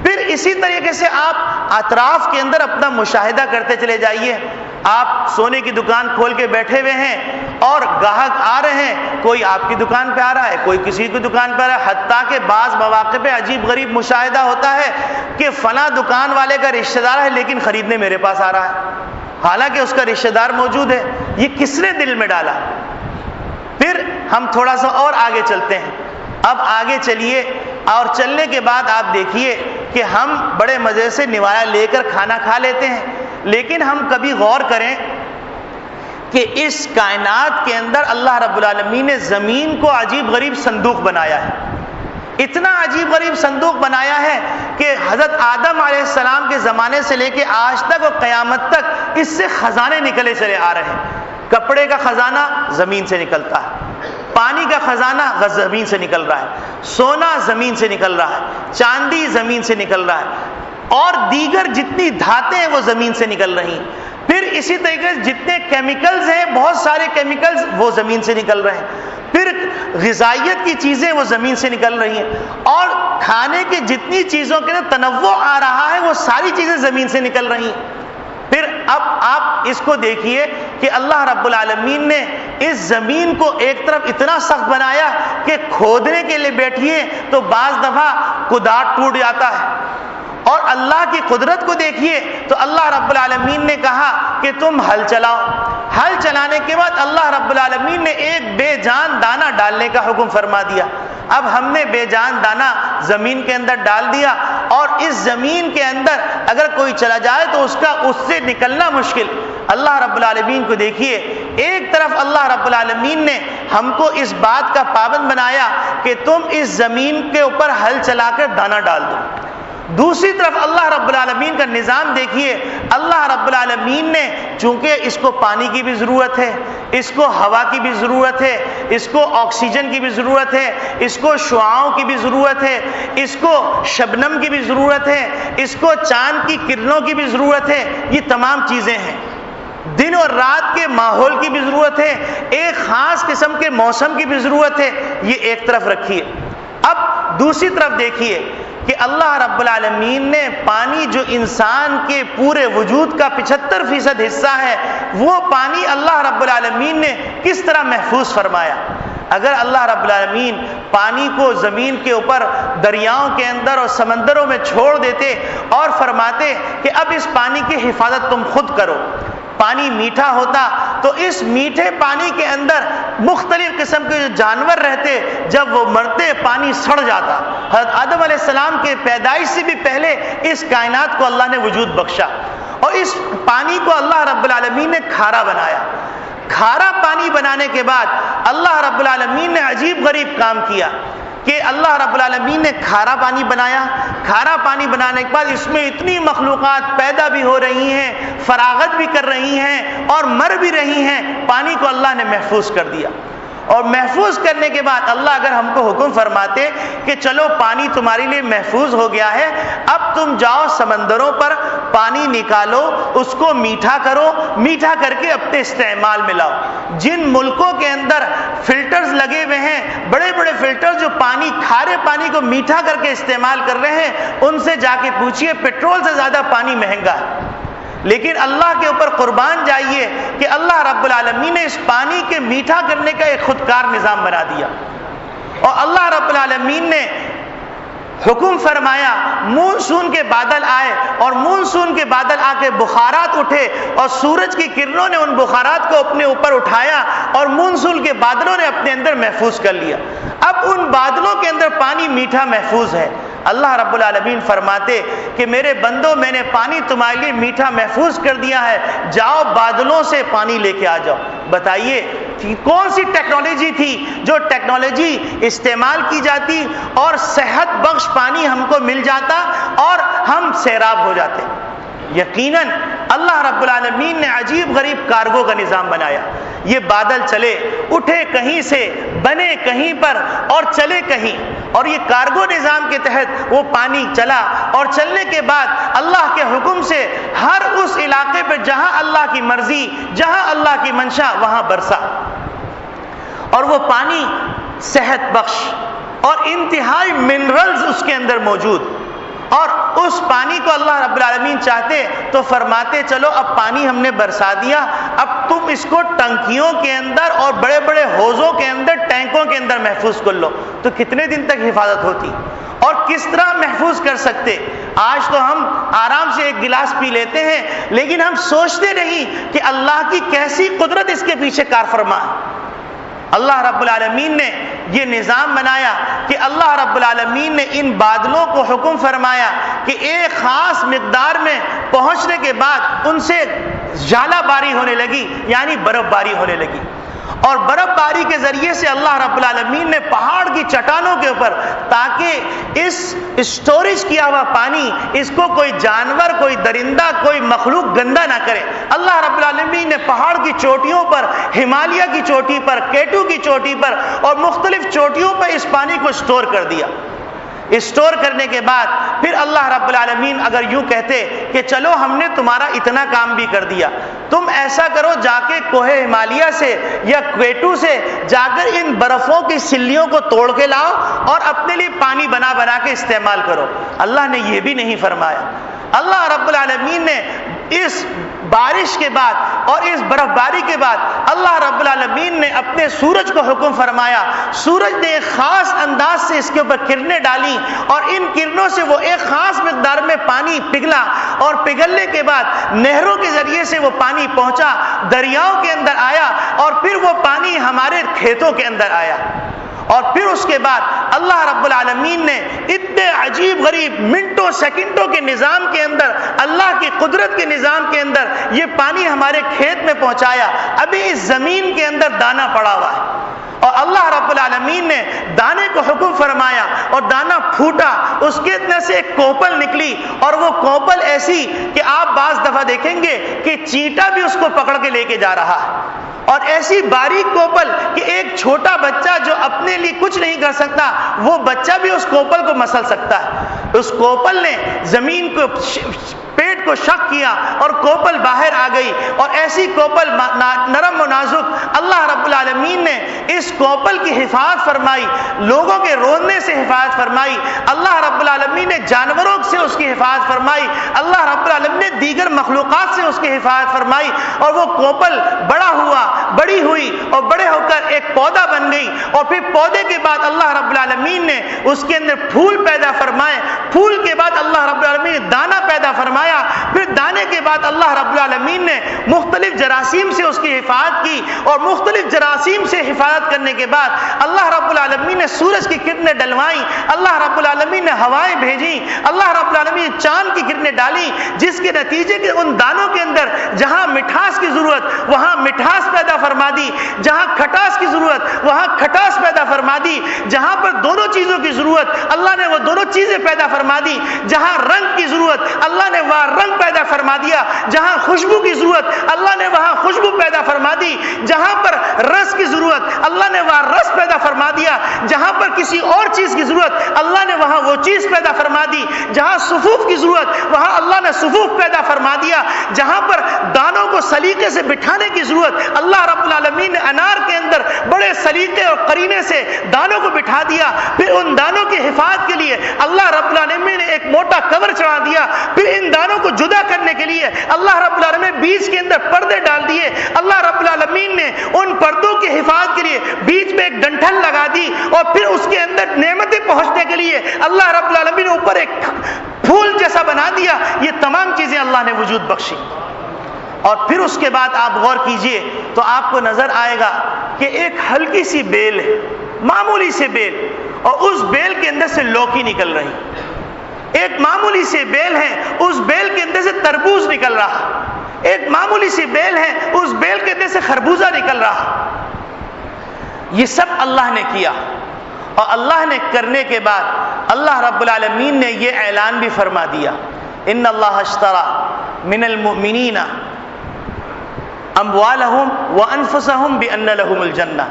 پھر اسی طریقے سے آپ اطراف کے اندر اپنا مشاہدہ کرتے چلے جائیے۔ آپ سونے کی دکان کھول کے بیٹھے ہوئے ہیں اور گاہک آ رہے ہیں، کوئی آپ کی دکان پہ آ رہا ہے، کوئی کسی کی دکان پہ آ رہا ہے، حتیٰ کہ بعض مواقع پہ عجیب غریب مشاہدہ ہوتا ہے کہ فلاں دکان والے کا رشتہ دار ہے لیکن خریدنے میرے پاس آ رہا ہے، حالانکہ اس کا رشتہ دار موجود ہے۔ یہ کس نے دل میں ڈالا؟ پھر ہم تھوڑا سا اور آگے چلتے ہیں۔ اب آگے چلیے اور چلنے کے بعد آپ دیکھیے کہ ہم بڑے مزے سے نوایا لے کر کھانا کھا لیتے ہیں، لیکن ہم کبھی غور کریں کہ اس کائنات کے اندر اللہ رب العالمین نے زمین کو عجیب غریب صندوق بنایا ہے، اتنا عجیب غریب صندوق بنایا ہے کہ حضرت آدم علیہ السلام کے زمانے سے لے کے آج تک اور قیامت تک اس سے خزانے نکلے چلے آ رہے ہیں۔ کپڑے کا خزانہ زمین سے نکلتا ہے، پانی کا خزانہ زمین سے نکل رہا ہے، سونا زمین سے نکل رہا ہے، چاندی زمین سے نکل رہا ہے، اور دیگر جتنی دھاتیں ہیں وہ زمین سے نکل رہی ہیں۔ پھر اسی طریقے سے جتنے کیمیکلز ہیں، بہت سارے کیمیکلز وہ زمین سے نکل رہے ہیں۔ پھر غذائیت کی چیزیں وہ زمین سے نکل رہی ہیں، اور کھانے کی جتنی چیزوں کے تنوع آ رہا ہے وہ ساری چیزیں زمین سے نکل رہی ہیں۔ پھر اب آپ اس کو دیکھیے کہ اللہ رب العالمین نے اس زمین کو ایک طرف اتنا سخت بنایا کہ کھودنے کے لیے بیٹھیے تو بعض دفعہ کدار ٹوٹ جاتا ہے، اور اللہ کی قدرت کو دیکھیے تو اللہ رب العالمین نے کہا کہ تم ہل چلاؤ۔ ہل چلانے کے بعد اللہ رب العالمین نے ایک بے جان دانہ ڈالنے کا حکم فرما دیا۔ اب ہم نے بے جان دانہ زمین کے اندر ڈال دیا، اور اس زمین کے اندر اگر کوئی چلا جائے تو اس سے نکلنا مشکل۔ اللہ رب العالمین کو دیکھیے، ایک طرف اللہ رب العالمین نے ہم کو اس بات کا پابند بنایا کہ تم اس زمین کے اوپر ہل چلا کر دانہ ڈال دو، دوسری طرف اللہ رب العالمین کا نظام دیکھیے، اللہ رب العالمین نے چونکہ اس کو پانی کی بھی ضرورت ہے، اس کو ہوا کی بھی ضرورت ہے، اس کو آکسیجن کی بھی ضرورت ہے، اس کو شعاعوں کی بھی ضرورت ہے، اس کو شبنم کی بھی ضرورت ہے، اس کو چاند کی کرنوں کی بھی ضرورت ہے، یہ تمام چیزیں ہیں، دن اور رات کے ماحول کی بھی ضرورت ہے، ایک خاص قسم کے موسم کی بھی ضرورت ہے، یہ ایک طرف رکھیے۔ اب دوسری طرف دیکھیے کہ اللہ رب العالمین نے پانی جو انسان کے پورے وجود کا 75% حصہ ہے، وہ پانی اللہ رب العالمین نے کس طرح محفوظ فرمایا۔ اگر اللہ رب العالمین پانی کو زمین کے اوپر دریاؤں کے اندر اور سمندروں میں چھوڑ دیتے اور فرماتے کہ اب اس پانی کی حفاظت تم خود کرو، پانی میٹھا ہوتا تو اس میٹھے پانی کے اندر مختلف قسم کے جو جانور رہتے، جب وہ مرتے پانی سڑ جاتا۔ حضرت آدم علیہ السلام کے پیدائش سے بھی پہلے اس کائنات کو اللہ نے وجود بخشا، اور اس پانی کو اللہ رب العالمین نے کھارا بنایا۔ کھارا پانی بنانے کے بعد اللہ رب العالمین نے عجیب غریب کام کیا کہ اللہ رب العالمین نے کھارا پانی بنایا۔ کھارا پانی بنانے کے بعد اس میں اتنی مخلوقات پیدا بھی ہو رہی ہیں، فراغت بھی کر رہی ہیں اور مر بھی رہی ہیں، پانی کو اللہ نے محفوظ کر دیا۔ اور محفوظ کرنے کے بعد اللہ اگر ہم کو حکم فرماتے کہ چلو پانی تمہارے لیے محفوظ ہو گیا ہے، اب تم جاؤ سمندروں پر پانی نکالو، اس کو میٹھا کرو، میٹھا کر کے اپنے استعمال میں لاؤ۔ جن ملکوں کے اندر فلٹرز لگے ہوئے ہیں، بڑے بڑے فلٹرز جو پانی کھارے پانی کو میٹھا کر کے استعمال کر رہے ہیں، ان سے جا کے پوچھئے پیٹرول سے زیادہ پانی مہنگا ہے۔ لیکن اللہ کے اوپر قربان جائیے کہ اللہ رب العالمین نے اس پانی کے میٹھا کرنے کا ایک خودکار نظام بنا دیا، اور اللہ رب العالمین نے حکم فرمایا، مونسون کے بادل آئے اور مونسون کے بادل آ کے بخارات اٹھے، اور سورج کی کرنوں نے ان بخارات کو اپنے اوپر اٹھایا اور مونسون کے بادلوں نے اپنے اندر محفوظ کر لیا۔ اب ان بادلوں کے اندر پانی میٹھا محفوظ ہے۔ اللہ رب العالمین فرماتے کہ میرے بندو، میں نے پانی تمہارے لیے میٹھا محفوظ کر دیا ہے، جاؤ بادلوں سے پانی لے کے آ جاؤ۔ بتائیے کون سی ٹیکنالوجی تھی جو ٹیکنالوجی استعمال کی جاتی اور صحت بخش پانی ہم کو مل جاتا اور ہم سیراب ہو جاتے۔ یقیناً اللہ رب العالمین نے عجیب غریب کارگو کا نظام بنایا۔ یہ بادل چلے، اٹھے کہیں سے، بنے کہیں پر اور چلے کہیں، اور یہ کارگو نظام کے تحت وہ پانی چلا، اور چلنے کے بعد اللہ کے حکم سے ہر اس علاقے پہ جہاں اللہ کی مرضی، جہاں اللہ کی منشا، وہاں برسا، اور وہ پانی صحت بخش اور انتہائی منرلز اس کے اندر موجود۔ اور اس پانی کو اللہ رب العالمین چاہتے تو فرماتے چلو اب پانی ہم نے برسا دیا، اب تم اس کو ٹنکیوں کے اندر اور بڑے بڑے حوضوں کے اندر، ٹینکوں کے اندر محفوظ کر لو، تو کتنے دن تک حفاظت ہوتی اور کس طرح محفوظ کر سکتے؟ آج تو ہم آرام سے ایک گلاس پی لیتے ہیں، لیکن ہم سوچتے نہیں کہ اللہ کی کیسی قدرت اس کے پیچھے کار فرما ہے۔ اللہ رب العالمین نے یہ نظام بنایا کہ اللہ رب العالمین نے ان بادلوں کو حکم فرمایا کہ ایک خاص مقدار میں پہنچنے کے بعد ان سے ژالہ باری ہونے لگی، یعنی برف باری ہونے لگی، اور برف باری کے ذریعے سے اللہ رب العالمین نے پہاڑ کی چٹانوں کے اوپر، تاکہ اس اسٹوریج کیا ہوا پانی اس کو کوئی جانور، کوئی درندہ، کوئی مخلوق گندا نہ کرے، اللہ رب العالمین نے پہاڑ کی چوٹیوں پر، ہمالیہ کی چوٹی پر، کیٹو کی چوٹی پر اور مختلف چوٹیوں پر اس پانی کو اسٹور کر دیا۔ اسٹور کرنے کے بعد پھر اللہ رب العالمین اگر یوں کہتے کہ چلو ہم نے تمہارا اتنا کام بھی کر دیا، تم ایسا کرو جا کے کوہ ہمالیہ سے یا کویٹو سے جا کر ان برفوں کی سلیوں کو توڑ کے لاؤ اور اپنے لیے پانی بنا بنا کے استعمال کرو، اللہ نے یہ بھی نہیں فرمایا۔ اللہ رب العالمین نے اس بارش کے بعد اور اس برف باری کے بعد اللہ رب العالمین نے اپنے سورج کو حکم فرمایا، سورج نے ایک خاص انداز سے اس کے اوپر کرنیں ڈالی، اور ان کرنوں سے وہ ایک خاص مقدار میں پانی پگھلا، اور پگھلنے کے بعد نہروں کے ذریعے سے وہ پانی پہنچا، دریاؤں کے اندر آیا، اور پھر وہ پانی ہمارے کھیتوں کے اندر آیا، اور پھر اس کے بعد اللہ رب العالمین نے اتنے عجیب غریب منٹوں سیکنڈوں کے نظام کے اندر اللہ کی قدرت کے نظام کے اندر یہ پانی ہمارے کھیت میں پہنچایا، ابھی اس زمین کے اندر دانا پڑا ہوا ہے، اور اللہ رب العالمین نے دانے کو حکم فرمایا اور دانا پھوٹا، اس کے اندر سے ایک کوپل نکلی، اور وہ کوپل ایسی کہ آپ بعض دفعہ دیکھیں گے کہ چیٹا بھی اس کو پکڑ کے لے کے جا رہا ہے، اور ایسی باریک کوپل کہ ایک چھوٹا بچہ جو اپنے لیے کچھ نہیں کر سکتا وہ بچہ بھی اس کوپل کو مسل سکتا ہے۔ اس کوپل نے زمین کو پیٹ کو شق کیا اور کوپل باہر آ گئی، اور ایسی کوپل نرم و نازک اللہ رب العالمین نے اس کوپل کی حفاظت فرمائی، لوگوں کے رونے سے حفاظت فرمائی، اللہ رب العالمین نے جانوروں سے اس کی حفاظت فرمائی، اللہ رب العالمین نے دیگر مخلوقات سے اس کی حفاظت فرمائی، اور وہ کوپل بڑا ہوا، بڑی ہوئی، اور بڑے ہو کر ایک پودا بن گئی، اور پھر پودے کے بعد اللہ رب العالمین نے اس کے اندر پھول پیدا فرمائے، پھول کے بعد اللہ رب العالمین نے دانا پیدا فرمایا، پھر دانے کے بعد اللہ رب العالمین نے مختلف جراثیم سے اس کی حفاظت کی، اور مختلف جراثیم سے حفاظت کرنے کے بعد اللہ رب العالمین نے سورج کی کرنیں ڈلوائیں، اللہ رب العالمین نے ہوائیں بھیجی، اللہ رب العالمین نے چاند کی کرنیں ڈالی، جس کے نتیجے کے ان دانوں کے اندر جہاں مٹھاس کی ضرورت وہاں مٹھاس پیدا فرما دی، جہاں کھٹاس کی ضرورت وہاں کھٹاس پیدا فرما دی، جہاں پر دونوں چیزوں کی ضرورت اللہ نے وہ دونوں چیزیں پیدا فرما دی، جہاں رنگ کی ضرورت اللہ نے وہاں رنگ پیدا فرما دیا، جہاں خوشبو کی ضرورت اللہ نے وہاں خوشبو پیدا فرما دی، جہاں پر رس کی ضرورت اللہ نے وہاں رس پیدا فرما دیا، جہاں پر کسی اور چیز کی ضرورت اللہ نے وہاں وہ چیز پیدا فرما دی، جہاں صفوف کی ضرورت وہاں اللہ نے صفوف پیدا فرما دیا، جہاں پر دانوں کو سلیقے سے بٹھانے کی ضرورت اللہ رب العالمین نے انار کے اندر بڑے سلیقے اور قرینے سے دانوں کو بٹھا دیا، پھر ان دانوں کی حفاظت کے لیے اللہ رب العالمین نے ایک موٹا کور چڑھا دیا، پھر ان دانوں کو جدا کرنے کے لیے اللہ رب العالمین نے بیج کے اندر پردے ڈال دیے، اللہ رب العالمین نے ان پردوں کی حفاظت کے لیے بیچ میں ایک ڈنٹھل لگا دی، اور پھر اس کے اندر نعمتیں پہنچنے کے لیے اللہ رب العالمین نے اوپر ایک پھول جیسا بنا دیا۔ یہ تمام چیزیں اللہ نے وجود بخشی، اور پھر اس کے بعد آپ غور کیجئے تو آپ کو نظر آئے گا کہ ایک ہلکی سی بیل ہے، معمولی سے بیل، اور اس بیل کے اندر سے لوکی نکل رہی، ایک معمولی سی بیل ہے، اس بیل کے اندر سے تربوز نکل رہا، ایک معمولی سی بیل ہے، اس بیل کے اندر سے خربوزہ نکل رہا۔ یہ سب اللہ نے کیا، اور اللہ نے کرنے کے بعد اللہ رب العالمین نے یہ اعلان بھی فرما دیا، ان اللہ اشترى من المؤمنین اموالہم وانفسہم بان لہم الجنہ،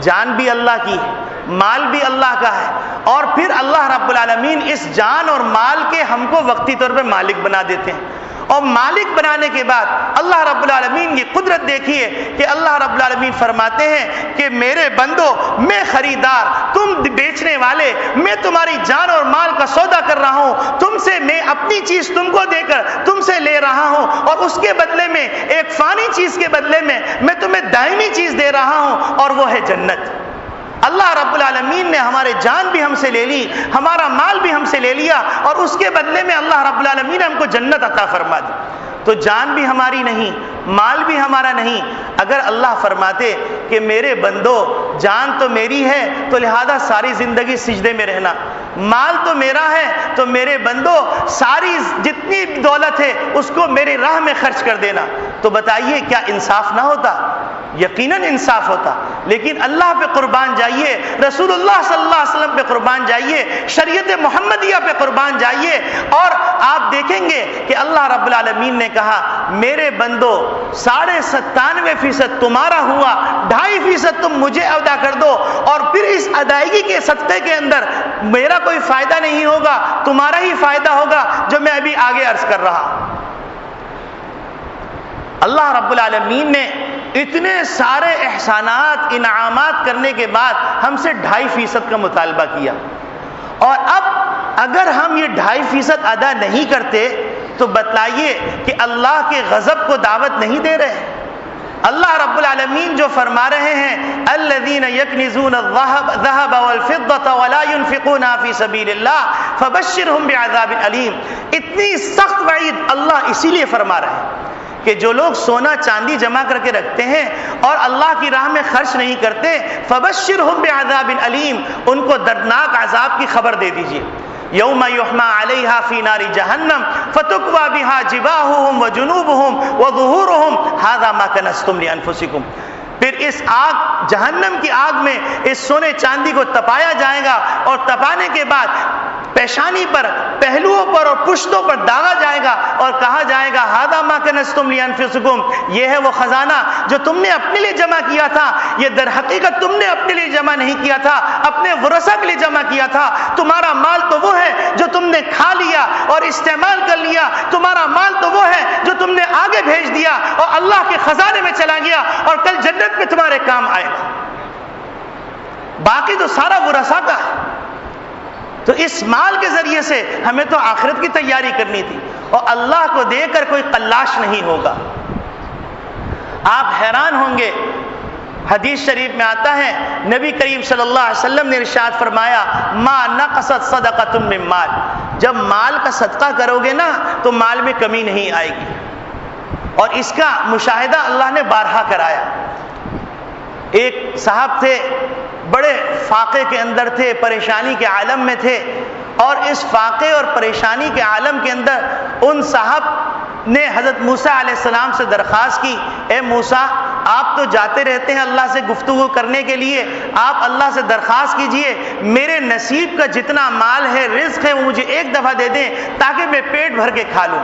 جان بھی اللہ کی ہے، مال بھی اللہ کا ہے، اور پھر اللہ رب العالمین اس جان اور مال کے ہم کو وقتی طور پہ مالک بنا دیتے ہیں، اور مالک بنانے کے بعد اللہ رب العالمین کی قدرت دیکھیے کہ اللہ رب العالمین فرماتے ہیں کہ میرے بندو، میں خریدار، تم بیچنے والے، میں تمہاری جان اور مال کا سودا کر رہا ہوں، تم سے میں اپنی چیز تم کو دے کر تم سے لے رہا ہوں، اور اس کے بدلے میں ایک فانی چیز کے بدلے میں تمہیں دائمی چیز دے رہا ہوں، اور وہ ہے جنت۔ اللہ رب العالمین نے ہمارے جان بھی ہم سے لے لی، ہمارا مال بھی ہم سے لے لیا، اور اس کے بدلے میں اللہ رب العالمین نے ہم کو جنت عطا فرما دی۔ تو جان بھی ہماری نہیں، مال بھی ہمارا نہیں۔ اگر اللہ فرماتے کہ میرے بندو جان تو میری ہے تو لہذا ساری زندگی سجدے میں رہنا، مال تو میرا ہے تو میرے بندو ساری جتنی دولت ہے اس کو میرے راہ میں خرچ کر دینا، تو بتائیے کیا انصاف نہ ہوتا؟ یقیناً انصاف ہوتا۔ لیکن اللہ پہ قربان جائیے، رسول اللہ صلی اللہ علیہ وسلم پہ قربان جائیے، شریعت محمدیہ پہ قربان جائیے، اور آپ دیکھیں گے کہ اللہ رب العالمین نے کہا میرے بندو 97.5% تمہارا ہوا، 2.5% تم مجھے ادا کر دو، اور پھر اس ادائیگی کے صدقے کے اندر میرا کوئی فائدہ نہیں ہوگا، تمہارا ہی فائدہ ہوگا جو میں ابھی آگے عرض کر رہا۔ اللہ رب العالمین نے اتنے سارے احسانات انعامات کرنے کے بعد ہم سے 2.5% کا مطالبہ کیا، اور اب اگر ہم یہ 2.5% ادا نہیں کرتے تو بتلائیے کہ اللہ کے غضب کو دعوت نہیں دے رہے۔ اللہ رب العالمین جو فرما رہے ہیں الذین یکنزون الذهب والفضة ولا ينفقونها فی سبیل اللہ فبشرهم بعذاب علیم، اتنی سخت وعید اللہ اسی لیے فرما رہے ہیں کہ جو لوگ سونا چاندی جمع کر کے رکھتے ہیں اور اللہ کی راہ میں خرچ نہیں کرتے، فبشرہم بعذاب علیم، ان کو دردناک عذاب کی خبر دے دیجئے۔ یوم یحما علیہا فی نار جہنم فتکوی بہا جباہہم وجنوبہم وظہورہم ھذا ما کنزتم لانفسکم. پھر اس آگ جہنم کی آگ میں اس سونے چاندی کو تپایا جائے گا اور تپانے کے بعد پیشانی پر، پہلوؤں پر اور پشتوں پر داغا جائے گا اور کہا جائے گا ھذا ما کنزتم لانفسکم، یہ ہے وہ خزانہ جو تم نے اپنے لیے جمع کیا تھا. یہ در حقیقت تم نے اپنے لیے جمع نہیں کیا تھا، اپنے ورثہ کے لیے جمع کیا تھا. تمہارا مال تو وہ ہے جو تم نے کھا لیا اور استعمال کر لیا، تمہارا مال تو وہ ہے جو تم نے آگے بھیج دیا اور اللہ کے خزانے میں چلا گیا اور کل جنت میں تمہارے کام آئے گا. باقی تو سارا ورثہ کا ہے. تو اس مال کے ذریعے سے ہمیں تو آخرت کی تیاری کرنی تھی اور اللہ کو دے کر کوئی قلاش نہیں ہوگا. آپ حیران ہوں گے، حدیث شریف میں آتا ہے نبی کریم صلی اللہ علیہ وسلم نے ارشاد فرمایا ما نقصت صدقۃ من مال، جب مال کا صدقہ کرو گے نا تو مال میں کمی نہیں آئے گی. اور اس کا مشاہدہ اللہ نے بارہا کرایا. ایک صاحب تھے، بڑے فاقے کے اندر تھے، پریشانی کے عالم میں تھے، اور اس فاقے اور پریشانی کے عالم کے اندر ان صاحب نے حضرت موسیٰ علیہ السلام سے درخواست کی، اے موسیٰ آپ تو جاتے رہتے ہیں اللہ سے گفتگو کرنے کے لیے، آپ اللہ سے درخواست کیجئے میرے نصیب کا جتنا مال ہے، رزق ہے، وہ مجھے ایک دفعہ دے دیں تاکہ میں پیٹ بھر کے کھا لوں.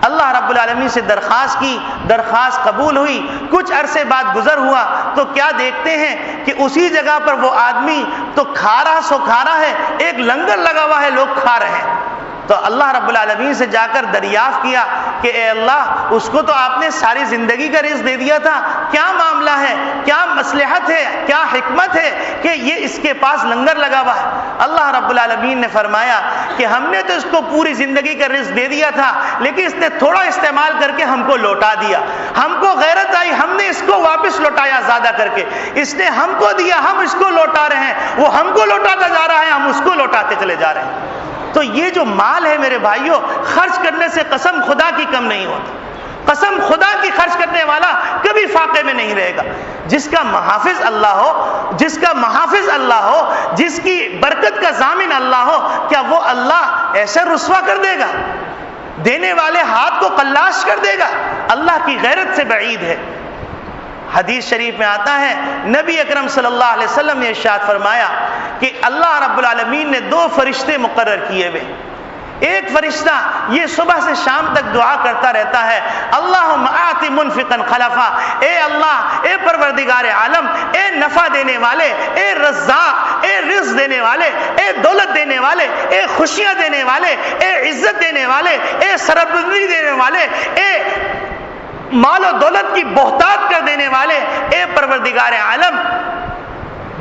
اللہ رب العالمین سے درخواست کی، درخواست قبول ہوئی. کچھ عرصے بعد گزر ہوا تو کیا دیکھتے ہیں کہ اسی جگہ پر وہ آدمی تو کھا رہا سو کھا رہا ہے، ایک لنگر لگا ہوا ہے، لوگ کھا رہے ہیں. تو اللہ رب العالمین سے جا کر دریافت کیا کہ اے اللہ اس کو تو آپ نے ساری زندگی کا رزق دے دیا تھا، کیا معاملہ ہے، کیا مصلحت ہے، کیا حکمت ہے کہ یہ اس کے پاس لنگر لگا ہوا ہے. اللہ رب العالمین نے فرمایا کہ ہم نے تو اس کو پوری زندگی کا رزق دے دیا تھا لیکن اس نے تھوڑا استعمال کر کے ہم کو لوٹا دیا. ہم کو غیرت آئی، ہم نے اس کو واپس لوٹایا زیادہ کر کے. اس نے ہم کو دیا، ہم اس کو لوٹا رہے ہیں، وہ ہم کو لوٹاتا جا رہا ہے، ہم اس کو لوٹاتے چلے جا رہے ہیں. تو یہ جو مال ہے میرے بھائیوں، خرچ کرنے سے قسم خدا کی کم نہیں ہوتی. قسم خدا کی خرچ کرنے والا کبھی فاقے میں نہیں رہے گا. جس کا محافظ اللہ ہو، جس کا محافظ اللہ ہو، جس کی برکت کا ضامن اللہ ہو، کیا وہ اللہ ایسے رسوا کر دے گا؟ دینے والے ہاتھ کو قلاش کر دے گا؟ اللہ کی غیرت سے بعید ہے. حدیث شریف میں آتا ہے نبی اکرم صلی اللہ علیہ وسلم نے ارشاد فرمایا کہ اللہ رب العالمین نے 2 فرشتے مقرر کیے ہوئے. ایک فرشتہ یہ صبح سے شام تک دعا کرتا رہتا ہے، اللہم آتی منفقا خلفا، اے اللہ، اے پروردگار عالم، اے نفع دینے والے، اے رزاق، اے رزق دینے والے، اے دولت دینے والے، اے خوشیاں دینے والے، اے عزت دینے والے، اے سربلندی دینے والے، اے مال و دولت کی بہتات کر دینے والے، اے پروردگار عالم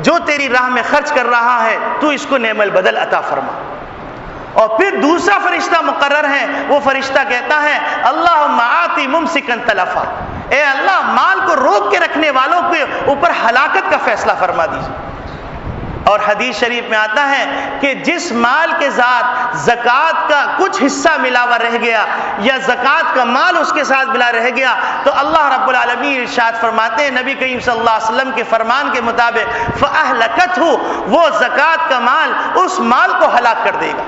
جو تیری راہ میں خرچ کر رہا ہے تو اس کو نعم البدل عطا فرما. اور پھر دوسرا فرشتہ مقرر ہے، وہ فرشتہ کہتا ہے اللہم آتی ممسکا تلفا، اے اللہ مال کو روک کے رکھنے والوں کے اوپر ہلاکت کا فیصلہ فرما دیجیے. اور حدیث شریف میں آتا ہے کہ جس مال کے ساتھ زکوٰۃ کا کچھ حصہ ملا ہوا رہ گیا یا زکوٰۃ کا مال اس کے ساتھ ملا رہ گیا تو اللہ رب العالمین ارشاد فرماتے ہیں نبی کریم صلی اللہ علیہ وسلم کے فرمان کے مطابق فَأَهْلَكَتْهُ، وہ زکوٰۃ کا مال اس مال کو ہلاک کر دے گا.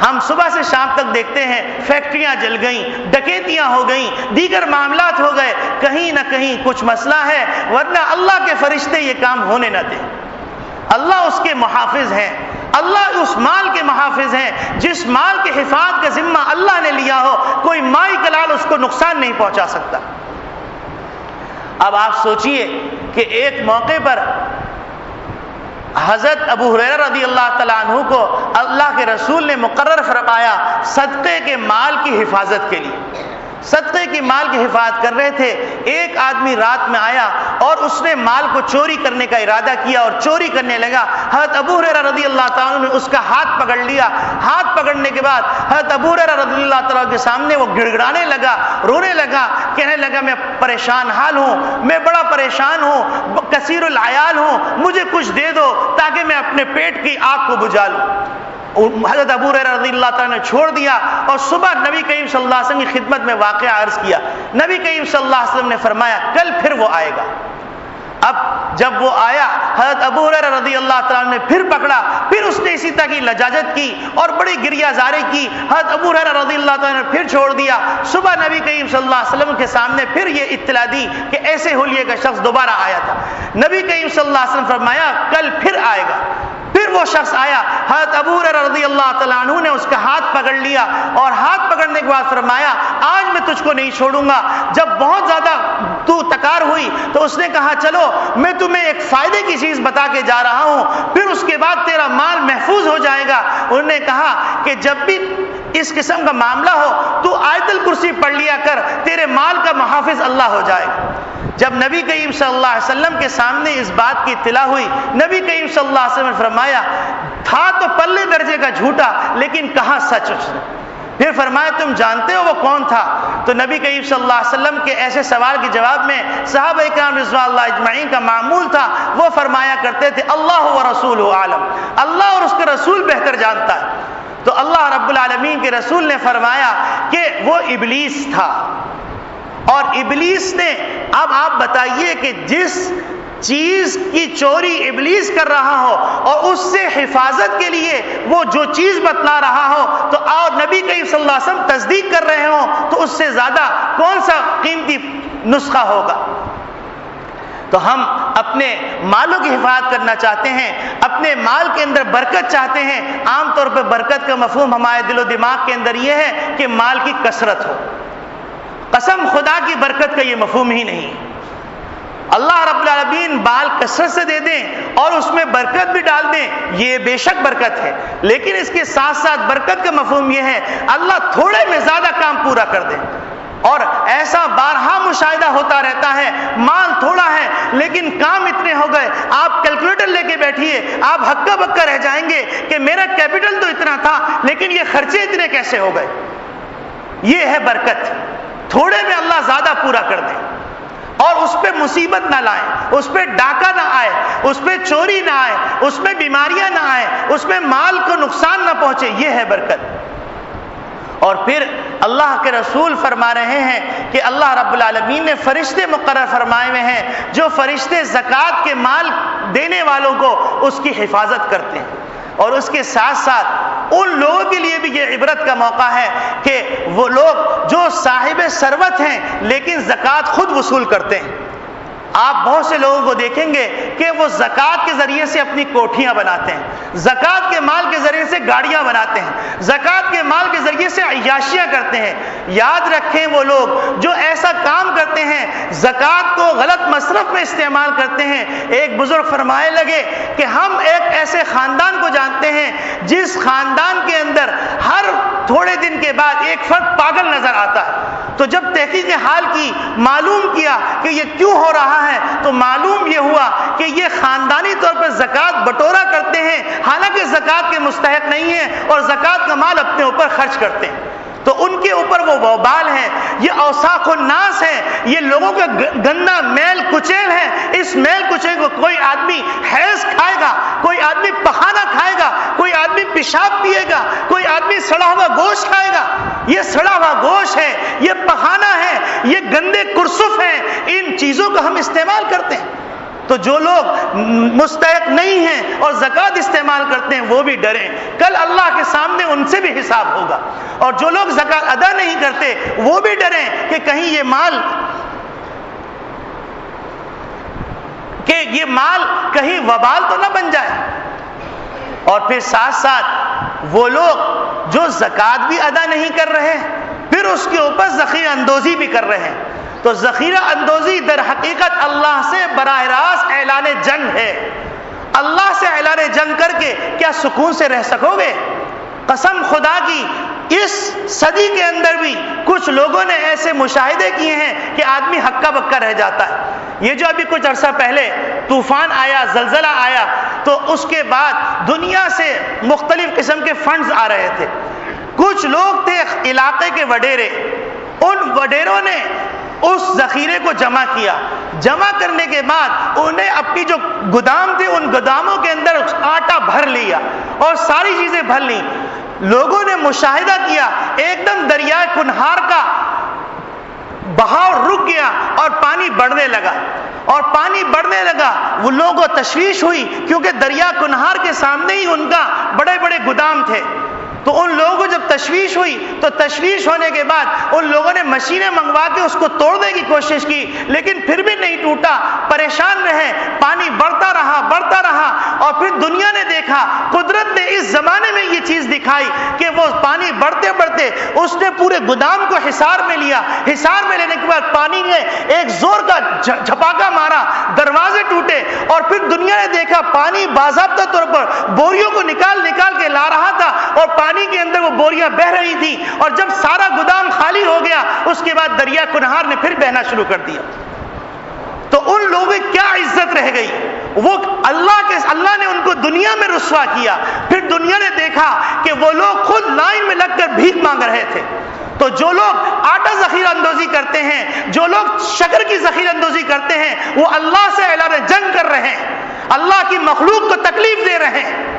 ہم صبح سے شام تک دیکھتے ہیں فیکٹریاں جل گئیں، ڈکیتیاں ہو گئیں، دیگر معاملات ہو گئے، کہیں نہ کہیں کچھ مسئلہ ہے، ورنہ اللہ کے فرشتے یہ کام ہونے نہ دیں. اللہ اس کے محافظ ہیں، اللہ اس مال کے محافظ ہیں. جس مال کے حفاظت کا ذمہ اللہ نے لیا ہو کوئی مائی کلال اس کو نقصان نہیں پہنچا سکتا. اب آپ سوچئے کہ ایک موقع پر حضرت ابو ہریرہ رضی اللہ تعالیٰ عنہ کو اللہ کے رسول نے مقرر فرمایا صدقے کے مال کی حفاظت کے لیے. صدقے کی مال کی حفاظت کر رہے تھے. ایک آدمی رات میں آیا اور اس نے مال کو چوری کرنے کا ارادہ کیا اور چوری کرنے لگا. حضرت ابو ہریرہ رضی اللہ تعالیٰ عنہ نے اس کا ہاتھ پکڑ لیا. ہاتھ پکڑنے کے بعد حضرت ابو ہریرہ رضی اللہ تعالیٰ کے سامنے وہ گڑ گڑانے لگا، رونے لگا، کہنے لگا میں پریشان حال ہوں، میں بڑا پریشان ہوں، کثیر العیال ہوں، مجھے کچھ دے دو تاکہ میں اپنے پیٹ کی آگ کو بجھا لوں. حضرت ابو ہریرہ رضی اللہ تعالیٰ نے چھوڑ دیا اور صبح نبی کریم صلی اللہ علیہ وسلم کی خدمت میں واقعہ عرض کیا. نبی کریم صلی اللہ علیہ وسلم نے فرمایا کل پھر وہ آئے گا. اب جب وہ آیا حضرت ابو ہریرہ رضی اللہ تعالیٰ عنہ نے پھر پکڑا، پھر اس نے اسی طرح کی لجاجت کی اور بڑی گریہ زاری کی. حضرت ابو ہریرہ رضی اللہ تعالیٰ نے پھر چھوڑ دیا. صبح نبی کریم صلی اللہ علیہ وسلم کے سامنے پھر یہ اطلاع دی کہ ایسے حلیے کا شخص دوبارہ آیا تھا. نبی کریم صلی اللہ علیہ وسلم فرمایا کل پھر آئے گا. پھر وہ شخص آیا، حضرت ابو ہریرہ رضی اللہ تعالیٰ عنہ نے اس کا ہاتھ پکڑ لیا اور ہاتھ پکڑنے کے بعد فرمایا آج میں تجھ کو نہیں چھوڑوں گا. جب بہت زیادہ تو تکار ہوئی تو اس نے کہا چلو میں تمہیں ایک فائدے کی چیز بتا کے جا رہا ہوں، پھر اس کے بعد تیرا مال محفوظ ہو جائے گا. انہوں نے کہا کہ جب بھی اس قسم کا معاملہ ہو تو آیت الکرسی پڑھ لیا کر، تیرے مال کا محافظ اللہ ہو جائے گا. جب نبی کریم صلی اللہ علیہ وسلم کے سامنے اس بات کی اطلاع ہوئی، نبی کریم صلی اللہ علیہ وسلم نے فرمایا تھا تو پلے درجے کا جھوٹا لیکن کہا سچ اس نے. پھر فرمایا تم جانتے ہو وہ کون تھا؟ تو نبی کریم صلی اللہ علیہ وسلم کے ایسے سوال کے جواب میں صحابہ کرام رضوان اللہ اجمعین کا معمول تھا، وہ فرمایا کرتے تھے اللہ و رسول عالم، اللہ اور اس کے رسول بہتر جانتا ہے. تو اللہ رب العالمین کے رسول نے فرمایا کہ وہ ابلیس تھا. اور ابلیس نے، اب آپ بتائیے کہ جس چیز کی چوری ابلیس کر رہا ہو اور اس سے حفاظت کے لیے وہ جو چیز بتلا رہا ہو تو اور نبی کریم صلی اللہ علیہ وسلم تصدیق کر رہے ہوں تو اس سے زیادہ کون سا قیمتی نسخہ ہوگا؟ تو ہم اپنے مالوں کی حفاظت کرنا چاہتے ہیں، اپنے مال کے اندر برکت چاہتے ہیں. عام طور پہ برکت کا مفہوم ہمارے دل و دماغ کے اندر یہ ہے کہ مال کی کثرت ہو. قسم خدا کی برکت کا یہ مفہوم ہی نہیں. اللہ رب العالمین مال کثرت سے دے دیں اور اس میں برکت بھی ڈال دیں، یہ بے شک برکت ہے، لیکن اس کے ساتھ ساتھ برکت کا مفہوم یہ ہے اللہ تھوڑے میں زیادہ کام پورا کر دے. اور ایسا بارہا مشاہدہ ہوتا رہتا ہے، مال تھوڑا ہے لیکن کام اتنے ہو گئے، آپ کیلکولیٹر لے کے بیٹھیے، آپ ہکا بکا رہ جائیں گے کہ میرا کیپٹل تو اتنا تھا لیکن یہ خرچے اتنے کیسے ہو گئے. یہ ہے برکت، تھوڑے میں اللہ زیادہ پورا کر دے اور اس پہ مصیبت نہ لائیں، اس پہ ڈاکہ نہ آئے، اس پہ چوری نہ آئے، اس میں بیماریاں نہ آئے، اس میں مال کو نقصان نہ پہنچے. یہ ہے برکت. اور پھر اللہ کے رسول فرما رہے ہیں کہ اللہ رب العالمین نے فرشتے مقرر فرمائے ہوئے ہیں جو فرشتے زکوٰۃ کے مال دینے والوں کو اس کی حفاظت کرتے ہیں. اور اس کے ساتھ ساتھ ان لوگوں کے لیے بھی یہ عبرت کا موقع ہے کہ وہ لوگ جو صاحب ثروت ہیں لیکن زکوٰۃ خود وصول کرتے ہیں. آپ بہت سے لوگوں کو دیکھیں گے کہ وہ زکوٰۃ کے ذریعے سے اپنی کوٹھیاں بناتے ہیں، زکوٰۃ کے مال کے ذریعے سے گاڑیاں بناتے ہیں، زکوٰۃ کے مال کے ذریعے سے عیاشیاں کرتے ہیں. یاد رکھیں وہ لوگ جو ایسا کام کرتے ہیں، زکوٰۃ کو غلط مصرف میں استعمال کرتے ہیں. ایک بزرگ فرمائے لگے کہ ہم ایک ایسے خاندان کو جانتے ہیں جس خاندان کے اندر ہر تھوڑے دن کے بعد ایک فرد پاگل نظر آتا ہے. تو جب تحقیق حال کی، معلوم کیا کہ یہ کیوں ہو رہا ہے تو معلوم یہ ہوا کہ یہ خاندانی طور پر زکوٰۃ بٹورا کرتے ہیں، حالانکہ زکوٰۃ کے مستحق نہیں ہیں اور زکوٰۃ کا مال اپنے اوپر خرچ کرتے ہیں. تو ان کے اوپر وہ وبال ہے، یہ اوساخ الناس ہے، یہ لوگوں کا گندا میل کچیل ہے. اس میل کچیل کو کوئی آدمی حیض کھائے گا، کوئی آدمی پخانہ کھائے گا، کوئی آدمی پیشاب پیے گا، کوئی آدمی سڑا ہوا گوشت کھائے گا. یہ سڑا ہوا گوشت ہے، یہ پخانہ ہے، یہ گندے کرسف ہیں. ان چیزوں کو ہم استعمال کرتے ہیں. تو جو لوگ مستحق نہیں ہیں اور زکوٰۃ استعمال کرتے ہیں وہ بھی ڈریں، کل اللہ کے سامنے ان سے بھی حساب ہوگا. اور جو لوگ زکوٰۃ ادا نہیں کرتے وہ بھی ڈریں کہ کہیں یہ مال کہیں وبال تو نہ بن جائے. اور پھر ساتھ ساتھ وہ لوگ جو زکوٰۃ بھی ادا نہیں کر رہے پھر اس کے اوپر ذخیرہ اندوزی بھی کر رہے ہیں. تو ذخیرہ اندوزی در حقیقت اللہ سے براہ راست اعلان جنگ ہے. اللہ سے اعلان جنگ کر کے کیا سکون سے رہ سکو گے؟ قسم خدا کی اس صدی کے اندر بھی کچھ لوگوں نے ایسے مشاہدے کیے ہیں کہ آدمی ہکا بکا رہ جاتا ہے. یہ جو ابھی کچھ عرصہ پہلے طوفان آیا، زلزلہ آیا، تو اس کے بعد دنیا سے مختلف قسم کے فنڈز آ رہے تھے. کچھ لوگ تھے علاقے کے وڈیرے، ان وڈیروں نے اس ذخیرے کو جمع کیا. جمع کرنے کے بعد انہیں اپنی جو گودام تھے ان گوداموں کے اندر آٹا بھر لیا اور ساری چیزیں بھر لی. لوگوں نے مشاہدہ کیا ایک دم دریائے کنہار کا بہاؤ رک گیا اور پانی بڑھنے لگا. اور پانی بڑھنے لگا، وہ لوگوں کو تشویش ہوئی کیونکہ دریا کنہار کے سامنے ہی ان کا بڑے بڑے گودام تھے۔ تو ان لوگوں کو جب تشویش ہوئی تو تشویش ہونے کے بعد ان لوگوں نے مشینیں منگوا کے اس کو توڑنے کی کوشش کی، لیکن پھر بھی نہیں ٹوٹا، پریشان رہے، پانی بڑھتا رہا اور پھر دنیا نے دیکھا، قدرت نے اس زمانے میں یہ چیز دکھائی کہ وہ پانی بڑھتے بڑھتے اس نے پورے گودام کو حصار میں لیا، حصار میں لینے کے بعد پانی نے ایک زور کا جھپاکا مارا، دروازے ٹوٹے، اور پھر دنیا نے دیکھا پانی باضابطہ طور پر بوریوں کو نکال کے لا رہا تھا اور پانی کے اندر وہ بوریاں بہہ رہی تھی، اور جب سارا گودام خالی ہو گیا اس کے بعد دریا کنہار نے پھر بہنا شروع کر دیا۔ تو ان لوگوں کی کیا عزت رہ گئی؟ وہ اللہ نے ان کو دنیا میں رسوا کیا، پھر دنیا نے دیکھا کہ وہ لوگ خود لائن میں لگ کر بھیک مانگ رہے تھے۔ تو جو لوگ آٹا ذخیرہ اندوزی کرتے ہیں، جو لوگ شکر کی ذخیرہ اندوزی کرتے ہیں، وہ اللہ سے اعلان جنگ کر رہے ہیں، اللہ کی مخلوق کو تکلیف دے رہے ہیں،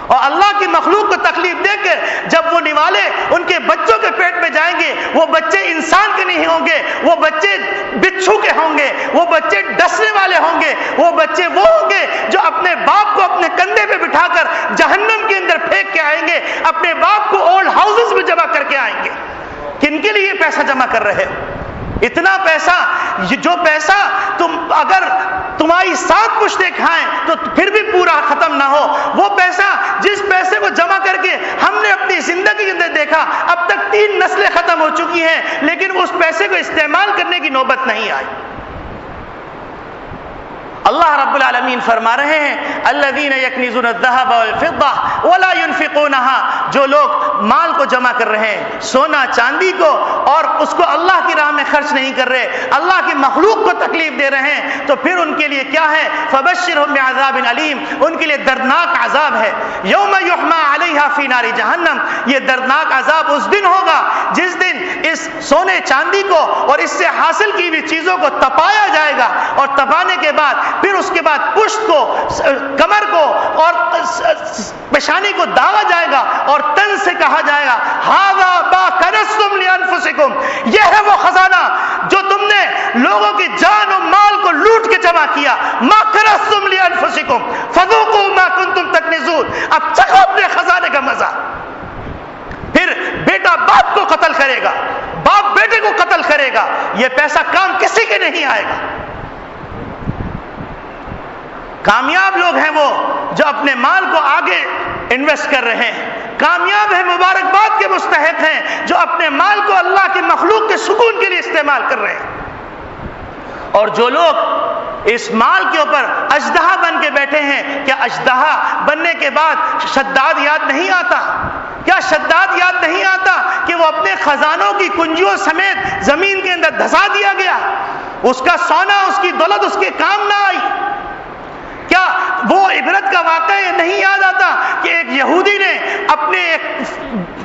اور اللہ کی مخلوق کو تکلیف دے کر جب وہ نوالے ان کے بچوں کے پیٹ میں جائیں گے، وہ بچے انسان کے نہیں ہوں گے، وہ بچے بچھو کے ہوں گے، وہ بچے ڈسنے والے ہوں گے، وہ بچے وہ ہوں گے جو اپنے باپ کو اپنے کندھے پہ بٹھا کر جہنم کے اندر پھینک کے آئیں گے، اپنے باپ کو اولڈ ہاؤسز میں جمع کر کے آئیں گے۔ کن کے لیے یہ پیسہ جمع کر رہے؟ اتنا پیسہ، جو پیسہ اگر تمہاری 7 پشتیں کھائیں تو پھر بھی پورا ختم نہ ہو، وہ پیسہ جس پیسے کو جمع کر کے ہم نے اپنی زندگی کے اندر دیکھا اب تک 3 نسلیں ختم ہو چکی ہیں، لیکن اس پیسے کو استعمال کرنے کی نوبت نہیں آئی۔ اللہ رب العالمین فرما رہے ہیں الذین یکنزون الذهب والفضة ولا ينفقونها، جو لوگ مال کو جمع کر رہے ہیں، سونا چاندی کو، اور اس کو اللہ کی راہ میں خرچ نہیں کر رہے، اللہ کی مخلوق کو تکلیف دے رہے ہیں، تو پھر ان کے لیے کیا ہے؟ فبشرهم بعذاب علیم، ان کے لیے دردناک عذاب ہے۔ یوم یحمى علیہا فی نار جہنم، یہ دردناک عذاب اس دن ہوگا جس دن اس سونے چاندی کو اور اس سے حاصل کی ہوئی چیزوں کو تپایا جائے گا، اور تپانے کے بعد پھر اس کے بعد پشت کو، کمر کو اور پیشانی کو داغا جائے گا، اور تن سے کہا جائے گا ھذا ما کنزتم لانفسکم، یہ ہے وہ خزانہ جو تم نے لوگوں کی جان و مال کو لوٹ کے جمع کیا، ما کنزتم لانفسکم فذوقوا ما کنتم تکنزون، اب چکھو اپنے خزانے کا مزہ۔ پھر بیٹا باپ کو قتل کرے گا، باپ بیٹے کو قتل کرے گا، یہ پیسہ کام کسی کے نہیں آئے گا۔ کامیاب لوگ ہیں وہ جو اپنے مال کو آگے انویسٹ کر رہے ہیں، کامیاب ہیں، مبارکباد کے مستحق ہیں جو اپنے مال کو اللہ کی مخلوق کے سکون کے لیے استعمال کر رہے ہیں۔ اور جو لوگ اس مال کے اوپر اژدہا بن کے بیٹھے ہیں، کیا اژدہا بننے کے بعد شداد یاد نہیں آتا؟ کیا شداد یاد نہیں آتا کہ وہ اپنے خزانوں کی کنجیوں سمیت زمین کے اندر دھسا دیا گیا، اس کا سونا، اس کی دولت اس کے کام نہ آئی؟ کیا وہ عبرت کا واقعہ نہیں یاد آتا کہ ایک یہودی نے اپنے ایک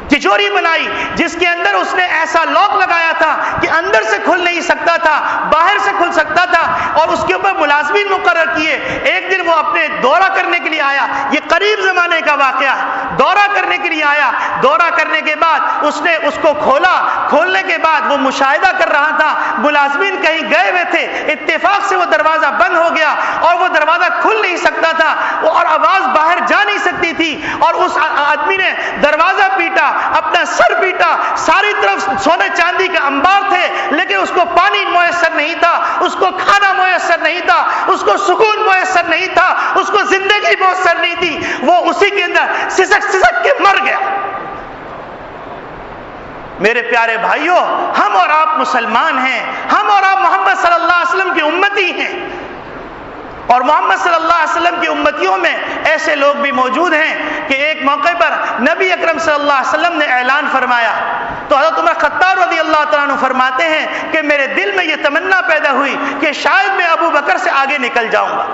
تجوری بنائی جس کے اندر اس نے ایسا لاک لگایا تھا کہ اندر سے کھل نہیں سکتا تھا، باہر سے کھل سکتا تھا، اور اس کے اوپر ملازمین مقرر کیے۔ ایک دن وہ اپنے دورہ کرنے کے لیے آیا، یہ قریب زمانے کا واقعہ ہے، دورہ کرنے کے لیے آیا، دورہ کرنے کے بعد اس نے اس کو کھولا، کھولنے کے بعد وہ مشاہدہ کر رہا تھا، ملازمین کہیں گئے ہوئے تھے، اتفاق سے وہ دروازہ بند ہو گیا اور وہ دروازہ کھل نہیں سکتا تھا اور آواز باہر جا نہیں سکتی تھی، اور اس آدمی نے دروازہ پیٹا، اپنا سر پیٹا، ساری طرف سونے چاندی کے انبار تھے، لیکن اس کو پانی میسر نہیں تھا، اس کو کھانا میسر نہیں تھا، اس کو سکون میسر نہیں تھا، اس کو زندگی میسر نہیں تھی، وہ اسی کے اندر سسک سسک کے مر گیا۔ میرے پیارے بھائیوں، ہم اور آپ مسلمان ہیں، ہم اور آپ محمد صلی اللہ علیہ وسلم کی امتی ہیں، اور محمد صلی اللہ علیہ وسلم کی امتیوں میں ایسے لوگ بھی موجود ہیں کہ ایک موقع پر نبی اکرم صلی اللہ علیہ وسلم نے اعلان فرمایا تو حضرت عمر خطاب رضی اللہ تعالیٰ عنہ فرماتے ہیں کہ میرے دل میں یہ تمنا پیدا ہوئی کہ شاید میں ابو بکر سے آگے نکل جاؤں گا،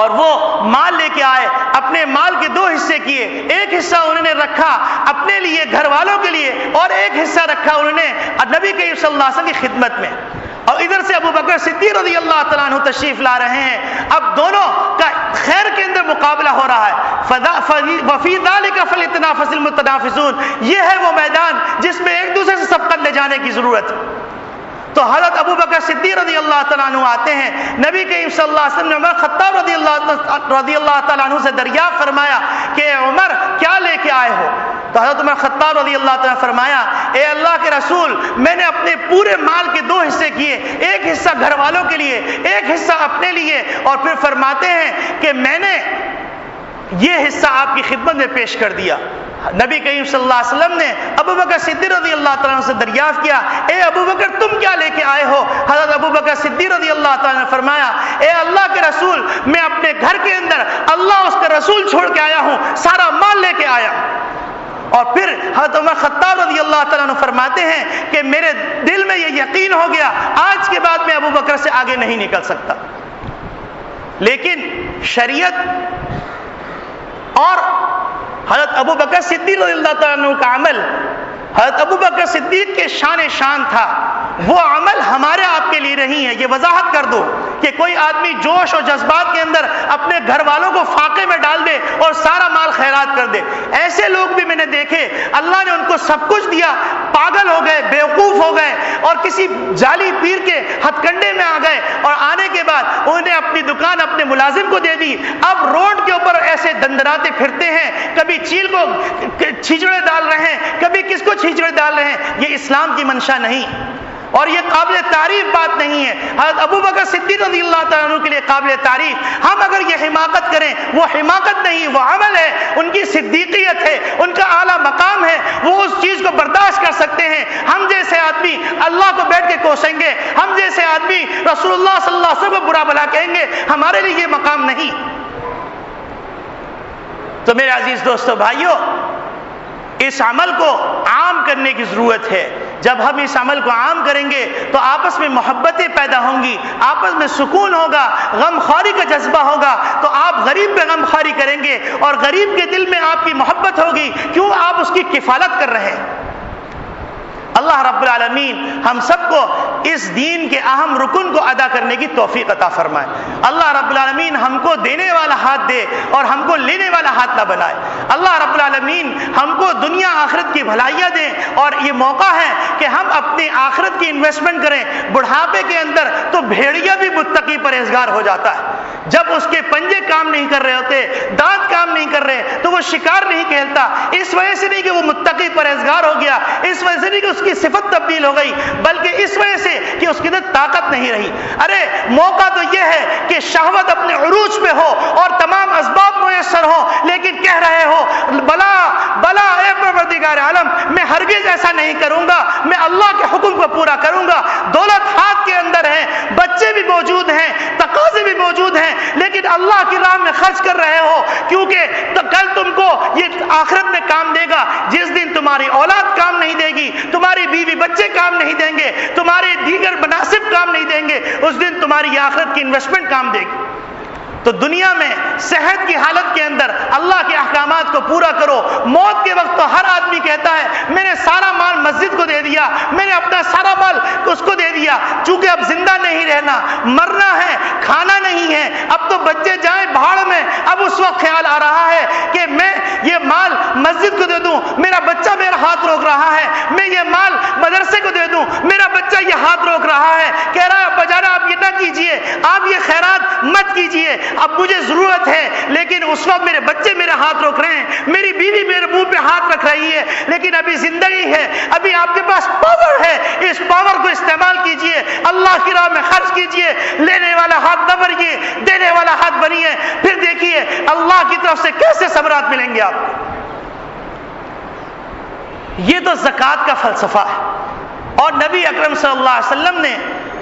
اور وہ مال لے کے آئے، اپنے مال کے 2 حصے کیے، ایک حصہ انہوں نے رکھا اپنے لیے، گھر والوں کے لیے، اور ایک حصہ رکھا انہوں نے نبی کریم صلی اللہ علیہ وسلم کی خدمت میں، اور ادھر سے ابو بکر صدیق رضی اللہ تعالیٰ عنہ تشریف لا رہے ہیں۔ اب دونوں کا خیر کے اندر مقابلہ ہو رہا ہے، وفی ذلک فلیتنافس المتنافسون، یہ ہے وہ میدان جس میں ایک دوسرے سے سبقت لے جانے کی ضرورت ہے۔ تو حضرت ابو بکر صدیق رضی اللہ تعالیٰ عنہ آتے ہیں، نبی کریم صلی اللہ علیہ وسلم نے عمر خطاب رضی اللہ تعالیٰ عنہ سے دریافت فرمایا کہ عمر کیا لے کے آئے ہو؟ تو حضرت عمر خطاب رضی اللہ تعالیٰ نے فرمایا، اے اللہ کے رسول، میں نے اپنے پورے مال کے 2 حصے کیے، ایک حصہ گھر والوں کے لیے، ایک حصہ اپنے لیے، اور پھر فرماتے ہیں کہ میں نے یہ حصہ آپ کی خدمت میں پیش کر دیا۔ نبی کریم صلی اللہ علیہ وسلم نے ابو بکر صدیق رضی اللہ تعالیٰ عنہ سے دریافت کیا، اے ابو بکر تم کیا لے کے آئے ہو؟ حضرت ابو بکر صدیق رضی اللہ تعالیٰ نے فرمایا، اے اللہ کے رسول، میں اپنے گھر کے اندر اللہ اس کا رسول چھوڑ کے آیا ہوں، سارا مال لے کے آیا۔ اور پھر حضرت عمر خطاب رضی اللہ تعالیٰ عنہ فرماتے ہیں کہ میرے دل میں یہ یقین ہو گیا، آج کے بعد میں ابو بکر سے آگے نہیں نکل سکتا۔ لیکن شریعت اور حضرت ابو بکر صدیق رضی اللہ تعالیٰ عنہ کا عمل، حضرت ابو بکر صدیق کے شان تھا، وہ عمل ہمارے آپ کے لیے نہیں ہے۔ یہ وضاحت کر دو کہ کوئی آدمی جوش اور جذبات کے اندر اپنے گھر والوں کو فاقے میں ڈال دے اور سارا مال خیرات کر دے۔ ایسے لوگ بھی میں نے دیکھے، اللہ نے ان کو سب کچھ دیا، پاگل ہو گئے، بیوقوف ہو گئے اور کسی جعلی پیر کے ہتھ کنڈے میں آ گئے، اور آنے کے بعد انہوں نے اپنی دکان اپنے ملازم کو دے دی۔ اب روڈ کے اوپر ایسے دندراتے پھرتے ہیں، کبھی چیل کو چھیچڑے ڈال رہے ہیں، کبھی کس کو چھیچڑے ڈال رہے ہیں۔ یہ اسلام کی منشا نہیں، اور یہ قابل تعریف بات نہیں ہے۔ حضرت ابو بکر صدیق رضی اللہ تعالیٰ عنہ کے لیے قابل تعریف۔ ہم اگر یہ حماقت کریں، وہ حماقت نہیں، وہ عمل ہے، ان کی صدیقیت ہے، ان کا اعلیٰ مقام ہے، وہ اس چیز کو برداشت کر سکتے ہیں۔ ہم جیسے آدمی اللہ کو بیٹھ کے کوسیں گے، ہم جیسے آدمی رسول اللہ صلی اللہ علیہ وسلم کو برا بھلا کہیں گے، ہمارے لیے یہ مقام نہیں۔ تو میرے عزیز دوستو بھائیو، اس عمل کو عام کرنے کی ضرورت ہے۔ جب ہم اس عمل کو عام کریں گے تو آپس میں محبتیں پیدا ہوں گی، آپس میں سکون ہوگا، غم خواری کا جذبہ ہوگا، تو آپ غریب پہ غم خواری کریں گے اور غریب کے دل میں آپ کی محبت ہوگی، کیوں؟ آپ اس کی کفالت کر رہے ہیں۔ اللہ رب العالمین ہم سب کو اس دین کے اہم رکن کو ادا کرنے کی توفیق عطا فرمائے۔ اللہ رب العالمین ہم کو دینے والا ہاتھ دے اور ہم کو لینے والا ہاتھ نہ بنائے۔ اللہ رب العالمین ہم کو دنیا آخرت کی بھلائیاں دے، اور یہ موقع ہے کہ ہم اپنی آخرت کی انویسٹمنٹ کریں۔ بڑھاپے کے اندر تو بھیڑیا بھی متقی پرہیزگار ہو جاتا ہے، جب اس کے پنجے کام نہیں کر رہے ہوتے، دانت کام نہیں کر رہے، تو وہ شکار نہیں کھیلتا۔ اس وجہ سے نہیں کہ وہ متقی پرہیزگار ہو گیا، اس وجہ سے نہیں کہ اس کی صفت تبدیل ہو گئی، بلکہ اس وجہ سے کہ اس کے اندر طاقت نہیں رہی۔ ارے موقع تو یہ ہے کہ شہوت اپنے عروج پہ ہو اور تمام اسباب میسر ہو، لیکن کہہ رہے ہو بلا بلا اے پروردگار عالم، میں ہرگز ایسا نہیں کروں گا، میں اللہ کے حکم کو پورا کروں گا۔ دولت ہاتھ کے اندر ہے، بچے بھی موجود ہیں، تقاضے بھی موجود ہیں، لیکن اللہ کی راہ میں خرچ کر رہے ہو، کیونکہ کل تم کو یہ آخرت میں کام دے گا۔ جس دن تمہاری اولاد کام نہیں دے گی، تمہاری بیوی بچے کام نہیں دیں گے، تمہارے دیگر مناسب کام نہیں دیں گے، اس دن تمہاری آخرت کی انویسٹمنٹ کام دے گی۔ تو دنیا میں صحت کی حالت کے اندر اللہ کے احکامات کو پورا کرو۔ موت کے وقت تو ہر آدمی کہتا ہے میں نے سارا مال مسجد کو دے دیا، میں نے اپنا سارا مال اس کو دے دیا، چونکہ اب زندہ نہیں رہنا، مرنا ہے، کھانا نہیں ہے، اب تو بچے جائیں بھاڑ میں۔ اب اس وقت خیال آ رہا ہے کہ میں یہ مال مسجد کو دے دوں، میرا بچہ میرا ہاتھ روک رہا ہے، میں یہ مال مدرسے کو دے دوں، میرا بچہ یہ ہاتھ روک رہا ہے، کہہ رہا ہے بجانا آپ یہ نہ کیجئے، آپ یہ خیرات مت کیجئے، اب مجھے ضرورت ہے، لیکن اس وقت میرے بچے میرا ہاتھ روک رہے ہیں، میری بیوی میرے منہ پہ ہاتھ رکھ رہی ہے، لیکن ابھی زندگی ہے، ابھی آپ کے پاس پاور ہے، اس پاور کو استعمال کیجئے، اللہ کی راہ میں خرچ کیجئے، لینے والا ہاتھ نہ بنیے، دینے والا ہاتھ بنیے، پھر دیکھیے اللہ کی طرف سے کیسے ثمرات ملیں گے آپ کو۔ یہ تو زکوٰۃ کا فلسفہ ہے، اور نبی اکرم صلی اللہ علیہ وسلم نے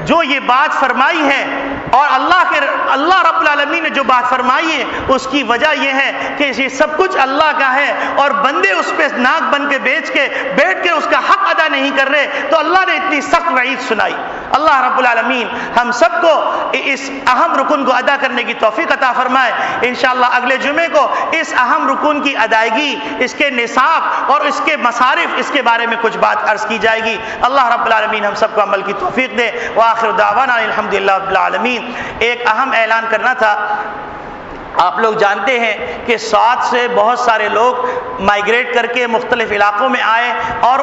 جو یہ بات فرمائی ہے، اور اللہ رب العالمین نے جو بات فرمائی ہے، اس کی وجہ یہ ہے کہ یہ سب کچھ اللہ کا ہے، اور بندے اس پہ ناک بن کے بیٹھ کے اس کا حق ادا نہیں کر رہے، تو اللہ نے اتنی سخت وعید سنائی۔ اللہ رب العالمین ہم سب کو اس اہم رکن کو ادا کرنے کی توفیق عطا فرمائے۔ انشاءاللہ اگلے جمعے کو اس اہم رکن کی ادائیگی، اس کے نصاب اور اس کے مصارف، اس کے بارے میں کچھ بات عرض کی جائے گی۔ اللہ رب العالمین ہم سب کو عمل کی توفیق دے۔ وآخر دعوانا الحمدللہ رب العالمین۔ ایک اہم اعلان کرنا تھا۔ آپ لوگ جانتے ہیں کہ سعود سے بہت سارے لوگ مائیگریٹ کر کے مختلف علاقوں میں آئے، اور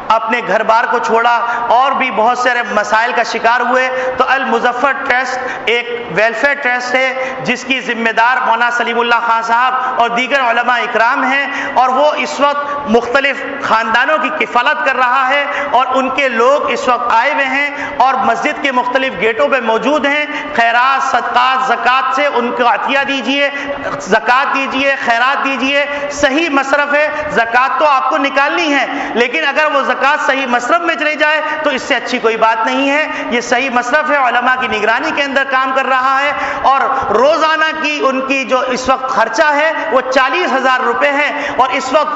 اپنے گھر بار کو چھوڑا اور بھی بہت سارے مسائل کا شکار ہوئے، تو المظفر ٹرسٹ ایک ویلفیئر ٹرسٹ ہے جس کی ذمہ دار مولانا سلیم اللہ خان صاحب اور دیگر علماء اکرام ہیں، اور وہ اس وقت مختلف خاندانوں کی کفالت کر رہا ہے، اور ان کے لوگ اس وقت آئے ہوئے ہیں اور مسجد کے مختلف گیٹوں پہ موجود ہیں۔ خیرات، صدقات، زکوٰۃ سے ان کو عطیہ دیجئے، زکوٰۃ دیجئے، خیرات دیجئے، صحیح مصرف ہے۔ زکوٰۃ تو آپ کو نکالنی ہے، لیکن اگر وہ زکوٰۃ صحیح مصرف میں چلی جائے تو اس سے اچھی کوئی بات نہیں ہے۔ یہ صحیح مصرف ہے، علماء کی نگرانی کے اندر کام کر رہا ہے، اور روزانہ کی ان کی جو اس وقت خرچہ ہے وہ 40,000 روپے ہے، اور اس وقت